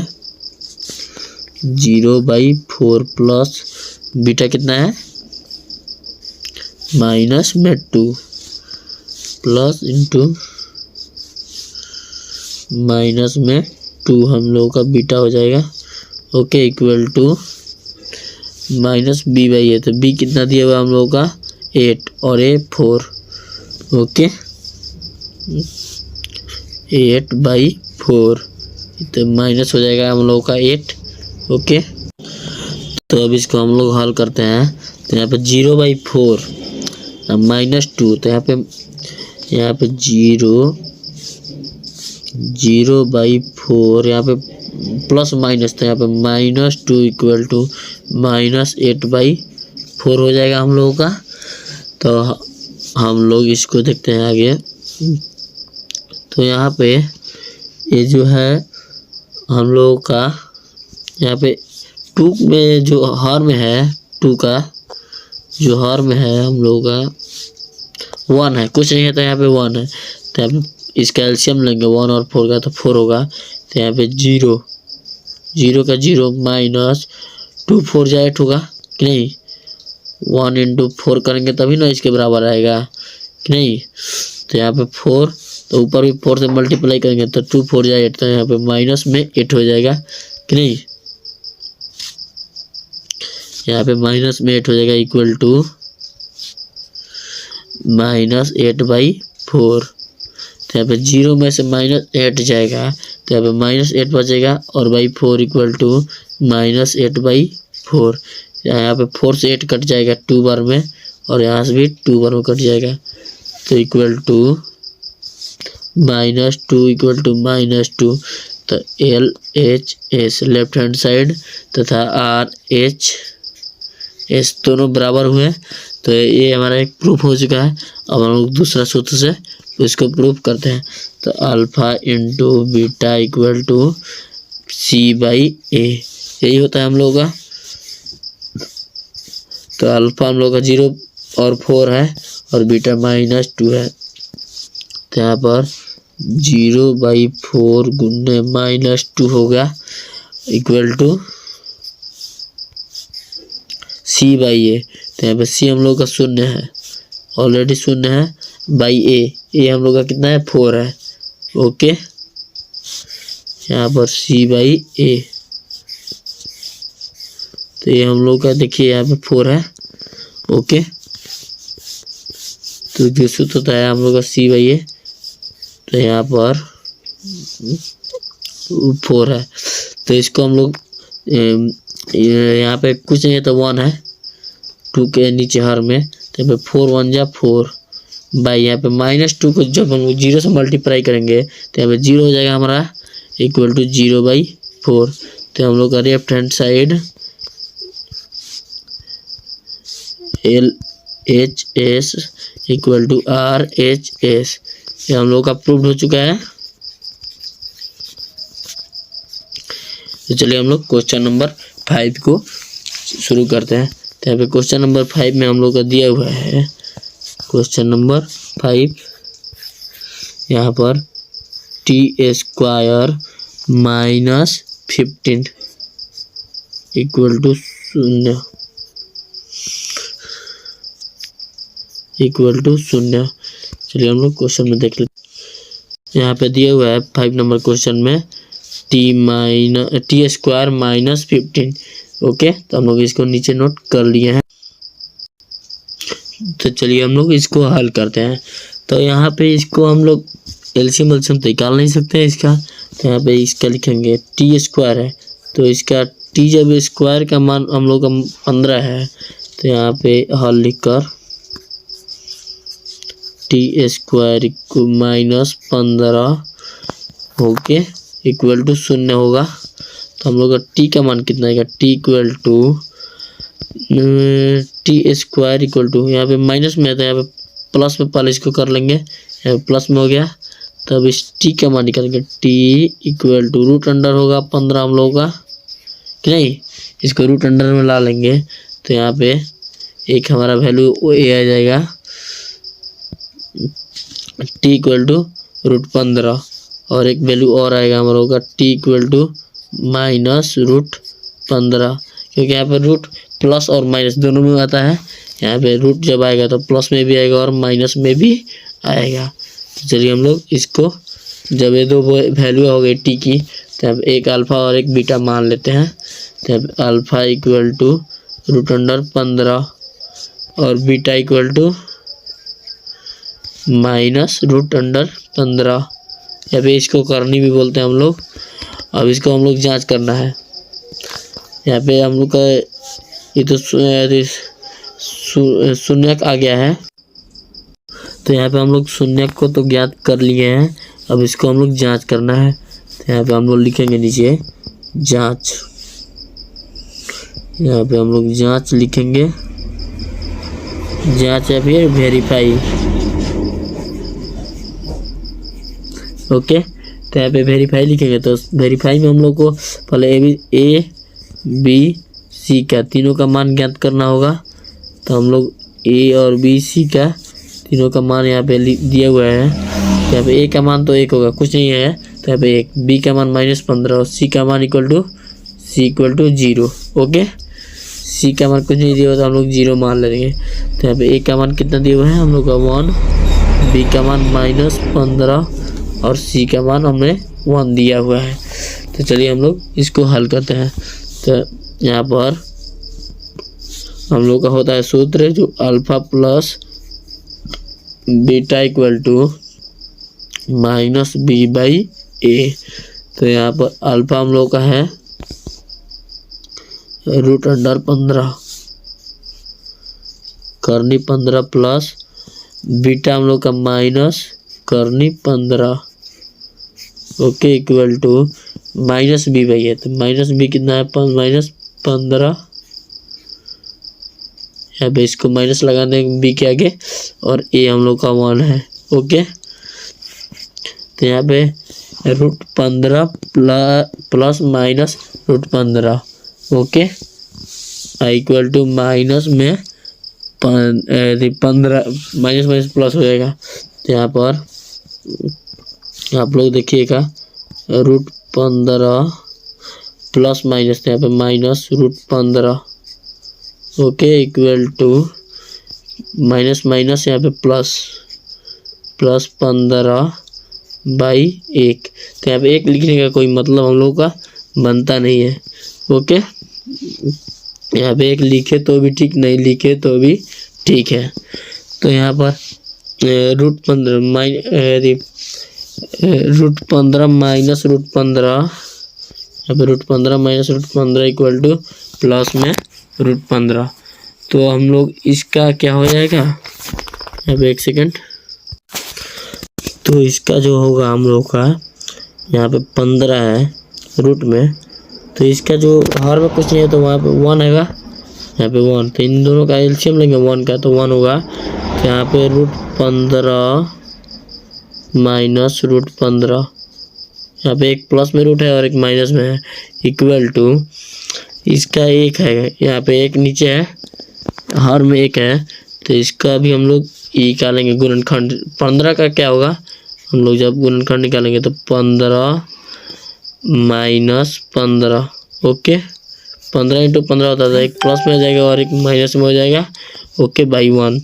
0/4 प्लस बीटा कितना है माइनस में 2 प्लस इंटू माइनस में 2 हम लोगों का बीटा हो जाएगा, okay, equal to minus B by A. तो बी कितना दिया हुआ हम लोगों का 8 और ए 4, ओके, 8/4 तो माइनस हो जाएगा हम लोगों का 8, ओके। तो अब इसको हम लोग हल करते हैं। तो यहाँ पे 0/4 -2, तो यहाँ पे 0/4 यहाँ पे प्लस माइनस, तो यहाँ पे -2 इक्वल टू -8/4 हो जाएगा हम लोगों का। तो हम लोग इसको देखते हैं आगे। तो यहाँ पे ये जो है हम लोगों का यहाँ पे 2 में जो हर में है 2 का जो हर में है हम लोगों का 1 है, कुछ नहीं है तो यहाँ पे 1 है। तो यहाँ पे इसका एलसीएम लेंगे 1 और 4 का तो 4 होगा। तो यहाँ पे 0 का 0 माइनस 2 4 जा 8 होगा कि नहीं, 1 इंटू 4 करेंगे तभी ना इसके बराबर आएगा कि नहीं। तो यहाँ पे 4 तो ऊपर भी 4 से मल्टीप्लाई करेंगे तो 2 4 जा 8, तो यहाँ पे माइनस में 8 हो जाएगा कि नहीं, यहाँ पे माइनस में 8 हो जाएगा इक्वल टू -8/4। तो यहाँ पे 0 में से -8 जाएगा तो यहाँ पे -8 बचेगा और /4 इक्वल टू -8/4। यहाँ पे 4 से 8 कट जाएगा 2 बार में और यहाँ से भी 2 बार में कट जाएगा तो इक्वल टू -2 इक्वल टू -2। तो LHS लेफ्ट हैंड साइड तथा RHS दोनों बराबर हुए। तो ये हमारा एक प्रूफ हो चुका है। अब हम लोग दूसरा सूत्र से इसको प्रूफ करते हैं। तो alpha into beta equal to C/A, यही होता है हम लोग का। तो अल्फा हम लोग का 0 और 4 है और बीटा -2 है। तो यहाँ पर 0/4 गुने -2 होगा इक्वल टू C/A। तो यहाँ पे C हम लोग का 0 है, ऑलरेडी 0 है, बाई ए हम लोग का कितना है 4 है, ओके। यहाँ पर C/A तो ये हम लोग का देखिए यहाँ पे 4 है, ओके। तो जो सूत्र होता है हम लोग का C/A, तो यहाँ पर 4 है। तो इसको हम लोग यहाँ पे कुछ नहीं है तो 1 है 2 के नीचे हर में, तो यहाँ पे 4 1 जा 4 बाई यहाँ पे -2 को जब हम 0 से मल्टीप्लाई करेंगे तो यहाँ पे 0 हो जाएगा हमारा इक्वल टू 0/4। तो हम लोग का left hand side H S equal to R H S, ये हम लोग का प्रूव्ड हो चुका है। तो चलिए हम लोग क्वेश्चन नंबर 5 को शुरू करते हैं। तो यहाँ पे क्वेश्चन नंबर 5 में हम लोग का दिया हुआ है, क्वेश्चन नंबर 5 यहाँ पर t square minus 15 equal to 0 equal to 0। चलिए हम लोग क्वेश्चन में देख लेते हैं। यहाँ पे दिया हुआ है 5 नंबर क्वेश्चन में टी स्क्वायर माइनस 15। ओके, तो हम लोग इसको नीचे नोट कर लिए हैं। तो चलिए हम लोग इसको हल करते हैं। तो यहाँ पे इसको हम लोग एलसीएम तो निकाल नहीं सकते हैं इसका, तो यहाँ पे इसका लिखेंगे टी स्क्वायर है, तो इसका टी जब स्क्वायर का मान हम लोग का 15 है, तो यहाँ पे हल लिखकर t square minus 15 okay equal to 0 होगा। तो हम लोग का टी का मान कितना आएगा, t equal to t square equal to, यहाँ पे माइनस में है तो यहाँ पे प्लस में पहले इसको कर लेंगे, यहाँ पे प्लस में हो गया। तो अब इस टी का मान निकालेंगे, t equal to root under होगा 15 हम लोगों का कि नहीं, इसको रूट अंडर में ला लेंगे। तो यहाँ पे एक हमारा वैल्यू ए आ जाएगा, टी इक्वल टू रूट 15, और एक वैल्यू और आएगा हम लोगों का t equal to minus root 15, क्योंकि यहाँ पे रूट प्लस और माइनस दोनों में आता है। यहाँ पे रूट जब आएगा तो प्लस में भी आएगा और माइनस में भी आएगा। तो चलिए हम लोग इसको, जब ये दो वैल्यू हो गई टी की, तो अब एक अल्फ़ा और एक बीटा मान लेते हैं। तो अब alpha equal to root under 15 और beta equal to minus root under 15, या फिर इसको करनी भी बोलते हैं हम लोग। अब इसको हम लोग जांच करना है। यहाँ पे हम लोग का ये तो शून्यक आ गया है, तो यहाँ पे हम लोग शून्यक को तो ज्ञात कर लिए हैं। अब इसको हम लोग जांच करना है। तो यहाँ पे हम लोग लिखेंगे नीचे जांच, यहाँ पे हम लोग जांच लिखेंगे, जांच या फिर वेरीफाई। ओके, तो यहाँ पे वेरीफाई लिखेंगे। तो वेरीफाई में हम लोग को पहले ए बी सी का तीनों का मान ज्ञात करना होगा। तो हम लोग ए और बी सी का तीनों का मान यहाँ पे दिया हुआ है। तो यहाँ पे ए का मान तो 1 होगा, कुछ नहीं है, तो यहाँ पे 1, बी का मान -15 और सी का मान इक्वल टू 0। ओके, सी का मान कुछ नहीं दिया हुआ तो हम लोग 0 मान लेंगे। तो यहाँ पे ए का मान कितना दिया हुआ है हम लोग का 1, बी का मान -15 और सी का मान हमने 1 दिया हुआ है। तो चलिए हम लोग इसको हल करते हैं। तो यहाँ पर हम लोग का होता है सूत्र जो alpha plus beta equal to minus B by A. तो यहाँ पर अल्फ़ा हम लोग का है रूट अंडर 15 करनी 15 प्लस बीटा हम लोग का माइनस करनी 15 okay equal to minus B by है। तो माइनस बी कितना है, -15, यहाँ पे इसको माइनस लगाने बी के आगे, और ए हम लोग का 1 है। ओके, तो यहाँ पे root 15 plus minus root 15 okay equal to minus में 15 माइनस प्लस हो जाएगा। तो यहाँ पर आप लोग देखिएगा रूट 15 प्लस माइनस, यहाँ पे minus root 15 okay equal to minus minus यहाँ पे प्लस 15 बाई 1। तो यहाँ पे 1 लिखने का कोई मतलब हम लोग का बनता नहीं है। ओके, यहाँ पे 1 लिखे तो भी ठीक, नहीं लिखे तो भी ठीक है। तो यहाँ पर रूट 15 माइनस रूट 15, यहाँ पे root 15 minus root 15 equal to plus में रूट 15। तो हम लोग इसका क्या हो जाएगा, यहाँ पे 1 सेकेंड। तो इसका जो होगा हम लोग का यहाँ पे 15 है रूट में, तो इसका जो हर में कुछ नहीं है तो वहाँ पे 1 आएगा, यहाँ पे 1, तो इन दोनों का एलसीएम लेंगे 1 का, तो 1 होगा। तो यहाँ पे √15 माइनस √15, यहाँ पे एक प्लस में रूट है और एक माइनस में है, इक्वल टू इसका 1 है, यहाँ पे 1 नीचे है, हर में 1 है, तो इसका भी हम लोग निकालेंगे गुणनखंड। 15 का क्या होगा, हम लोग जब गुणनखंड निकालेंगे तो 15 माइनस 15, ओके। 15 × 15 होता था, एक प्लस में हो जाएगा और एक माइनस में हो जाएगा, ओके बाई 1।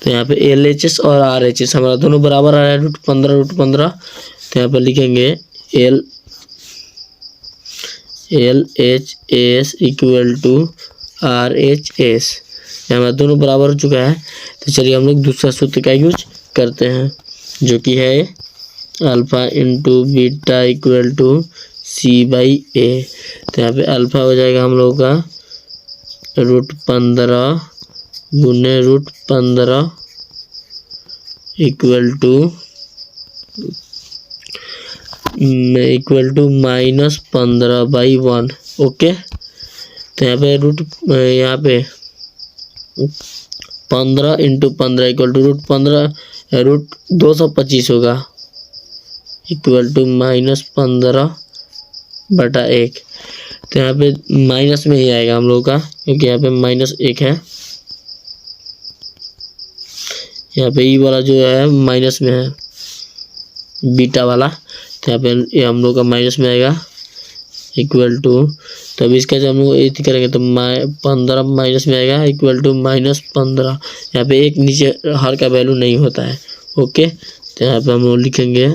तो यहाँ पे LHS और RHS हमारा दोनों बराबर आ रहा है, √15, तो यहाँ पे लिखेंगे LHS इक्वल टू RHS, हमारा दोनों बराबर हो चुका है। तो चलिए हम लोग दूसरा सूत्र का यूज करते हैं, जो कि है alpha into beta equal to C/A। तो यहाँ पे अल्फ़ा हो जाएगा हम लोग का √15 गुने √15 इक्वल टू -15/1, ओके। तो यहाँ पे 15 × 15 इक्वल टू √225 होगा, इक्वल टू -15/1। तो यहाँ पे माइनस में ही आएगा हम लोग का, क्योंकि यहाँ पे -1 है, यहाँ पे ई वाला जो है माइनस में है, बीटा वाला, तो यहाँ पे ये हम लोग का माइनस में आएगा, इक्वल टू, तो अब इसका जब हम लोग इतना करेंगे तो 15 माइनस में आएगा, इक्वल टू -15। यहाँ पे एक नीचे हर का वैल्यू नहीं होता है, ओके। तो यहाँ पे हम लोग लिखेंगे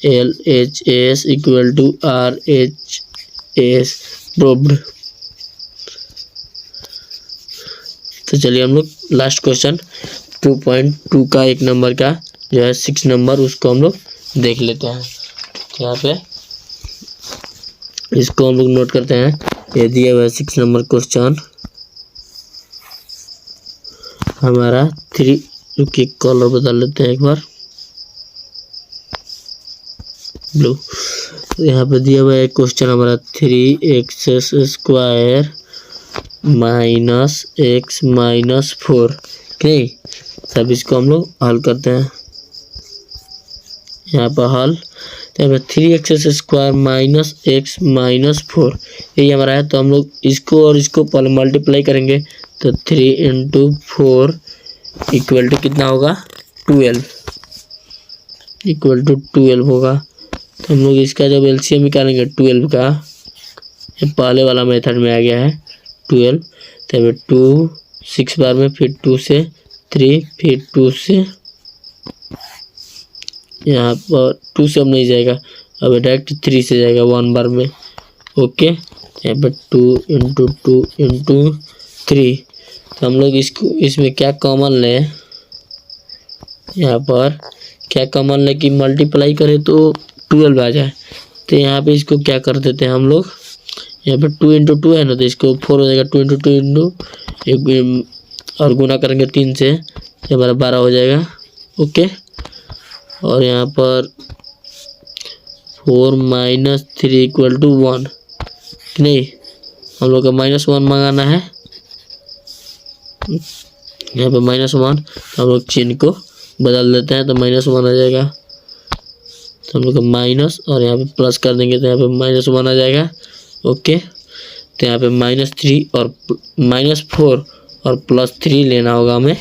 LHS equal to RHS proved. तो चलिए हम लोग लास्ट क्वेश्चन 2.2 का 1 नंबर का जो है 6 नंबर, उसको हम लोग देख लेते हैं। तो यहाँ पे इसको हम लोग नोट करते हैं, ये दिया हुआ है 6 नंबर क्वेश्चन हमारा 3, रुकिए कलर बदल लेते हैं एक बार, ब्लू। तो यहाँ पे दिया हुआ है क्वेश्चन हमारा 3x² - x - 4, नहीं, तब इसको हम लोग हल करते हैं। यहाँ पर हल, तो यहाँ पर 3x² - x - 4 यही हमारा है। तो हम लोग इसको और इसको पहले मल्टीप्लाई करेंगे, तो 3 × 4 इक्वल टू कितना होगा, 12, इक्वल टू 12 होगा। तो हम लोग इसका जब LCM निकालेंगे 12 का, ये पहले वाला मेथड में आ गया है 12, तो 2 6 बार में, फिर 2 से 3, फिर 2 से, यहाँ पर 2 से अब नहीं जाएगा, अब डायरेक्ट 3 से जाएगा 1 बार में, ओके। यहाँ पर 2 × 2 × 3, तो हम लोग इसको इसमें क्या कॉमन लें, यहाँ पर क्या कॉमन लें कि मल्टीप्लाई करें तो 12 आ जाए। तो यहाँ पे इसको क्या कर देते हैं हम लोग, यहाँ पे 2 × 2 है ना, तो इसको 4 हो जाएगा, 2 × 2 एक और गुना करेंगे 3 से, ये हमारा 12 हो जाएगा, ओके। और यहाँ पर 4 - 3 इक्वल टू 1, नहीं, हम लोग का -1 मंगाना है, यहाँ पे -1, तो हम लोग चिन्ह को बदल देते हैं, तो -1 आ जाएगा। तो हम लोग का माइनस और यहाँ पे प्लस कर देंगे, तो यहाँ पे -1 आ जाएगा, ओके। तो यहाँ पे -3 और -4 और +3 लेना होगा हमें,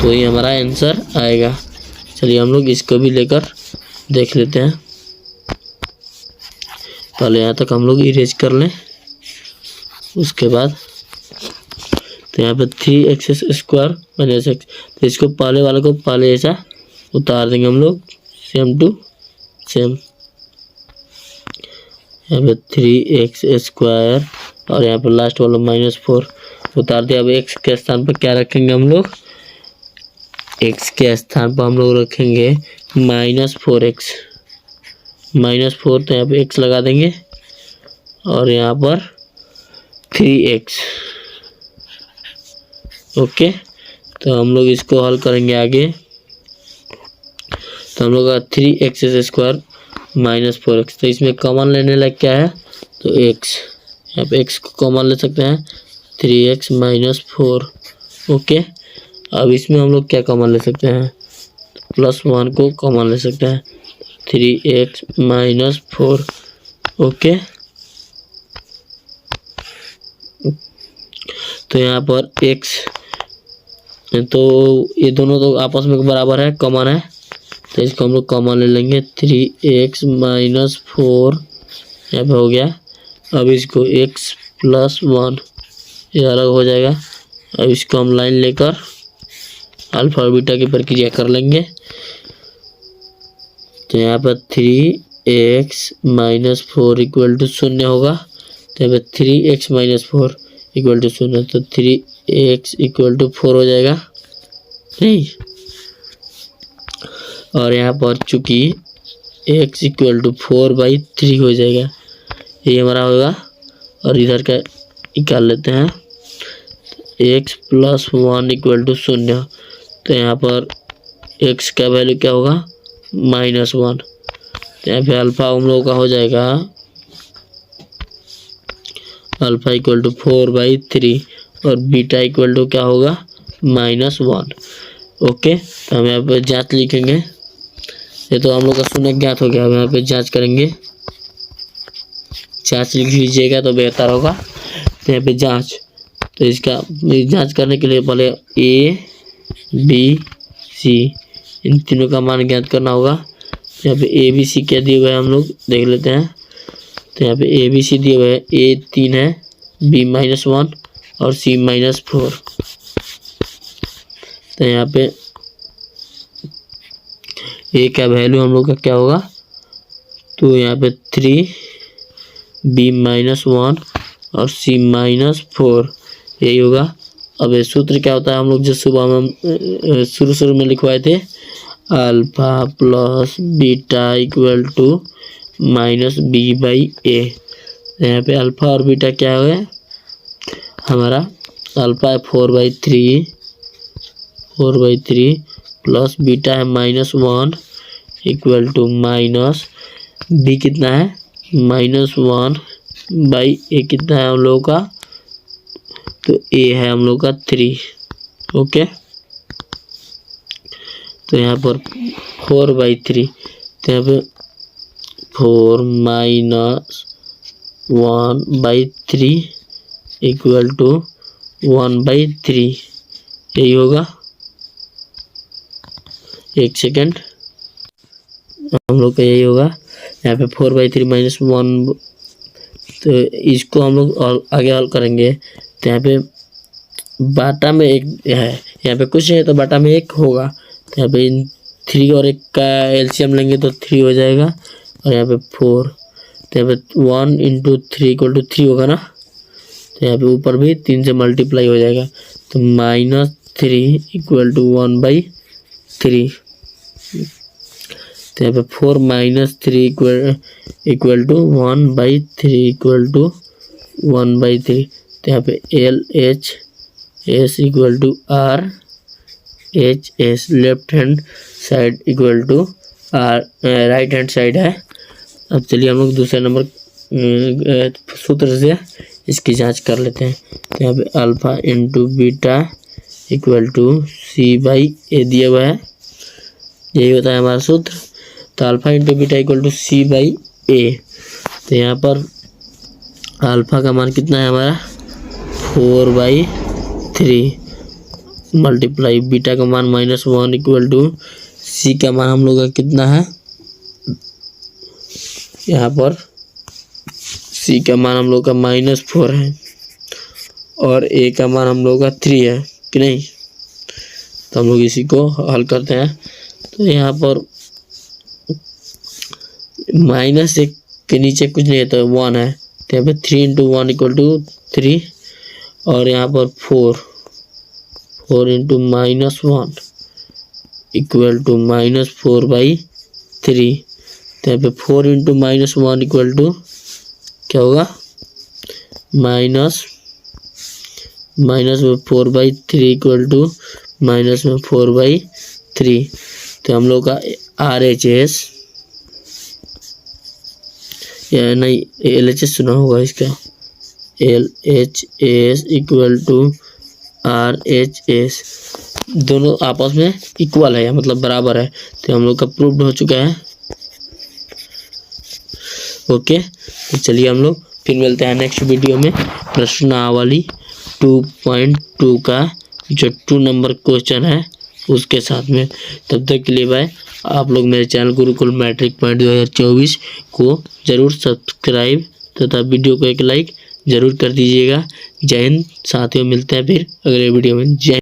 तो ये हमारा आंसर आएगा। चलिए हम लोग इसको भी लेकर देख लेते हैं, पहले यहाँ तक हम लोग इरेज कर लें, उसके बाद तो यहाँ पे 3x² - x, तो इसको पहले वाले को पहले ऐसा उतार देंगे हम लोग, सेम टू सेम, यहाँ पे 3x² और यहाँ पे लास्ट वाला -4 उतार दिया। अब x के स्थान पर क्या रखेंगे हम लोग, x के स्थान पर हम लोग रखेंगे -4x, -4, तो यहाँ पे x लगा देंगे और यहाँ पर 3x, ओके। तो हम लोग इसको हल करेंगे आगे, तो हम लोग का 3x² - 4x, तो इसमें कॉमन लेने लायक क्या है, तो x, यहाँ पे x को कॉमन ले सकते हैं, 3x माइनस 4। ओके, अब इसमें हम लोग क्या कॉमन ले सकते हैं, +1 को कॉमन ले सकते हैं, 3x माइनस 4। ओके, तो यहाँ पर x, तो ये दोनों तो आपस में बराबर है, कॉमन है, तो इसको हम लोग कॉमन ले लेंगे, 3x माइनस 4 यहाँ पे हो गया। अब इसको x प्लस 1 ये अलग हो जाएगा। अब इसको हम लाइन लेकर अल्फा और बीटा की प्रक्रिया कर लेंगे। तो यहाँ पर 3x माइनस 4 इक्वल टू 0 होगा, तो यहाँ पर 3x माइनस 4 इक्वल टू 0, तो 3x इक्वल टू 4 हो जाएगा नहीं। और यहाँ पर चूंकि x इक्वल टू 4/3 हो जाएगा, ये हमारा होगा। और इधर का निकाल लेते हैं, x प्लस 1 इक्वल टू 0, तो यहाँ पर x का वैल्यू क्या होगा, -1। तो यहाँ पे अल्फा हम लोगों का हो जाएगा अल्फा इक्वल टू 4/3 और बीटा इक्वल टू क्या होगा, -1। ओके, तो हम यहाँ पे जांच लिखेंगे। ये तो हम लोग का शून्य ज्ञात हो गया। अब यहाँ पे जांच करेंगे, जांच लिख लीजिएगा तो बेहतर होगा। तो यहाँ पे जांच, तो इसका जांच करने के लिए पहले a b c इन तीनों का मान ज्ञात करना होगा। यहाँ पे a b c क्या दिए हुए हैं हम लोग देख लेते हैं। तो यहाँ पे a b c दिए हुए हैं, a 3 है, b -1 और c -4। तो यहाँ पे a का वैल्यू हम लोग का क्या होगा, तो यहाँ पे 3 b -1 और c -4 यही होगा। अब ये सूत्र क्या होता है, हम लोग जो सुबह में शुरू में लिखवाए थे, alpha plus beta equal to -b/a। यहाँ पे अल्फा और बीटा क्या है हमारा, अल्फा है 4/3 प्लस बीटा है -1 इक्वल टू माइनस b कितना है, -1/a कितना है हम लोगों का, तो a है हम लोग का 3। ओके, तो यहाँ पर 4/3, तो यहाँ पे 4 - 1/3 इक्वल टू 1/3 यही होगा। एक सेकेंड, हम लोग का यही होगा। यहाँ पे 4/3 -1, तो इसको हम लोग आगे हल करेंगे। तो यहाँ पे बाटा में 1 है, यहाँ पे कुछ है तो बाटा में 1 होगा। तो यहाँ पे 3 और 1 का एलसीएम लेंगे तो 3 हो जाएगा, और यहाँ पे 4, तो यहाँ पे 1 × 3 = 3 होगा ना। तो यहाँ पे ऊपर भी 3 से मल्टीप्लाई हो जाएगा, तो -3 इक्वल टू 1/3। तो यहाँ पे 4 - 3 इक्वल टू 1/3 इक्वल टू 1/3। तो यहाँ पे LHS equal to RHS, left hand side equal to right hand side है। अब चलिए हम लोग दूसरे नंबर सूत्र से इसकी जांच कर लेते हैं। तो यहाँ पे alpha into beta equal to C/A दिया हुआ है, यही होता है हमारा सूत्र। तो alpha into beta equal to C/A। तो यहाँ पर अल्फा का मान कितना है हमारा, 4/3 मल्टीप्लाई बीटा का मान -1 इक्वल टू C का मान हम लोग का कितना है, यहाँ पर C का मान हम लोग का -4 है और A का मान हम लोग का 3 है कि नहीं। तो हम लोग इसी को हल करते हैं। तो यहाँ पर -1 के नीचे कुछ नहीं है तो 1 है, तो यहाँ पे 3 × 1 = 3 और यहाँ पर 4 × -1 इक्वल टू -4/3। तो यहाँ पे 4 × -1 इक्वल टू क्या होगा, -4/3 इक्वल टू -4/3। तो हम लोग का RHS या नहीं LHS सुना होगा इसका, LHS इक्वल टू RHS, दोनों आपस में इक्वल है मतलब बराबर है, तो हम लोग का प्रूव्ड हो चुका है। ओके, तो चलिए हम लोग फिर मिलते हैं नेक्स्ट वीडियो में प्रश्नावली 2.2 का जो 2 नंबर क्वेश्चन है उसके साथ में। तब तक के लिए बाय। आप लोग मेरे चैनल गुरुकुल मैट्रिक पॉइंट 2024 को ज़रूर सब्सक्राइब तथा वीडियो को एक लाइक ज़रूर कर दीजिएगा। जय हिंद साथियों, मिलते हैं फिर अगले वीडियो में। जय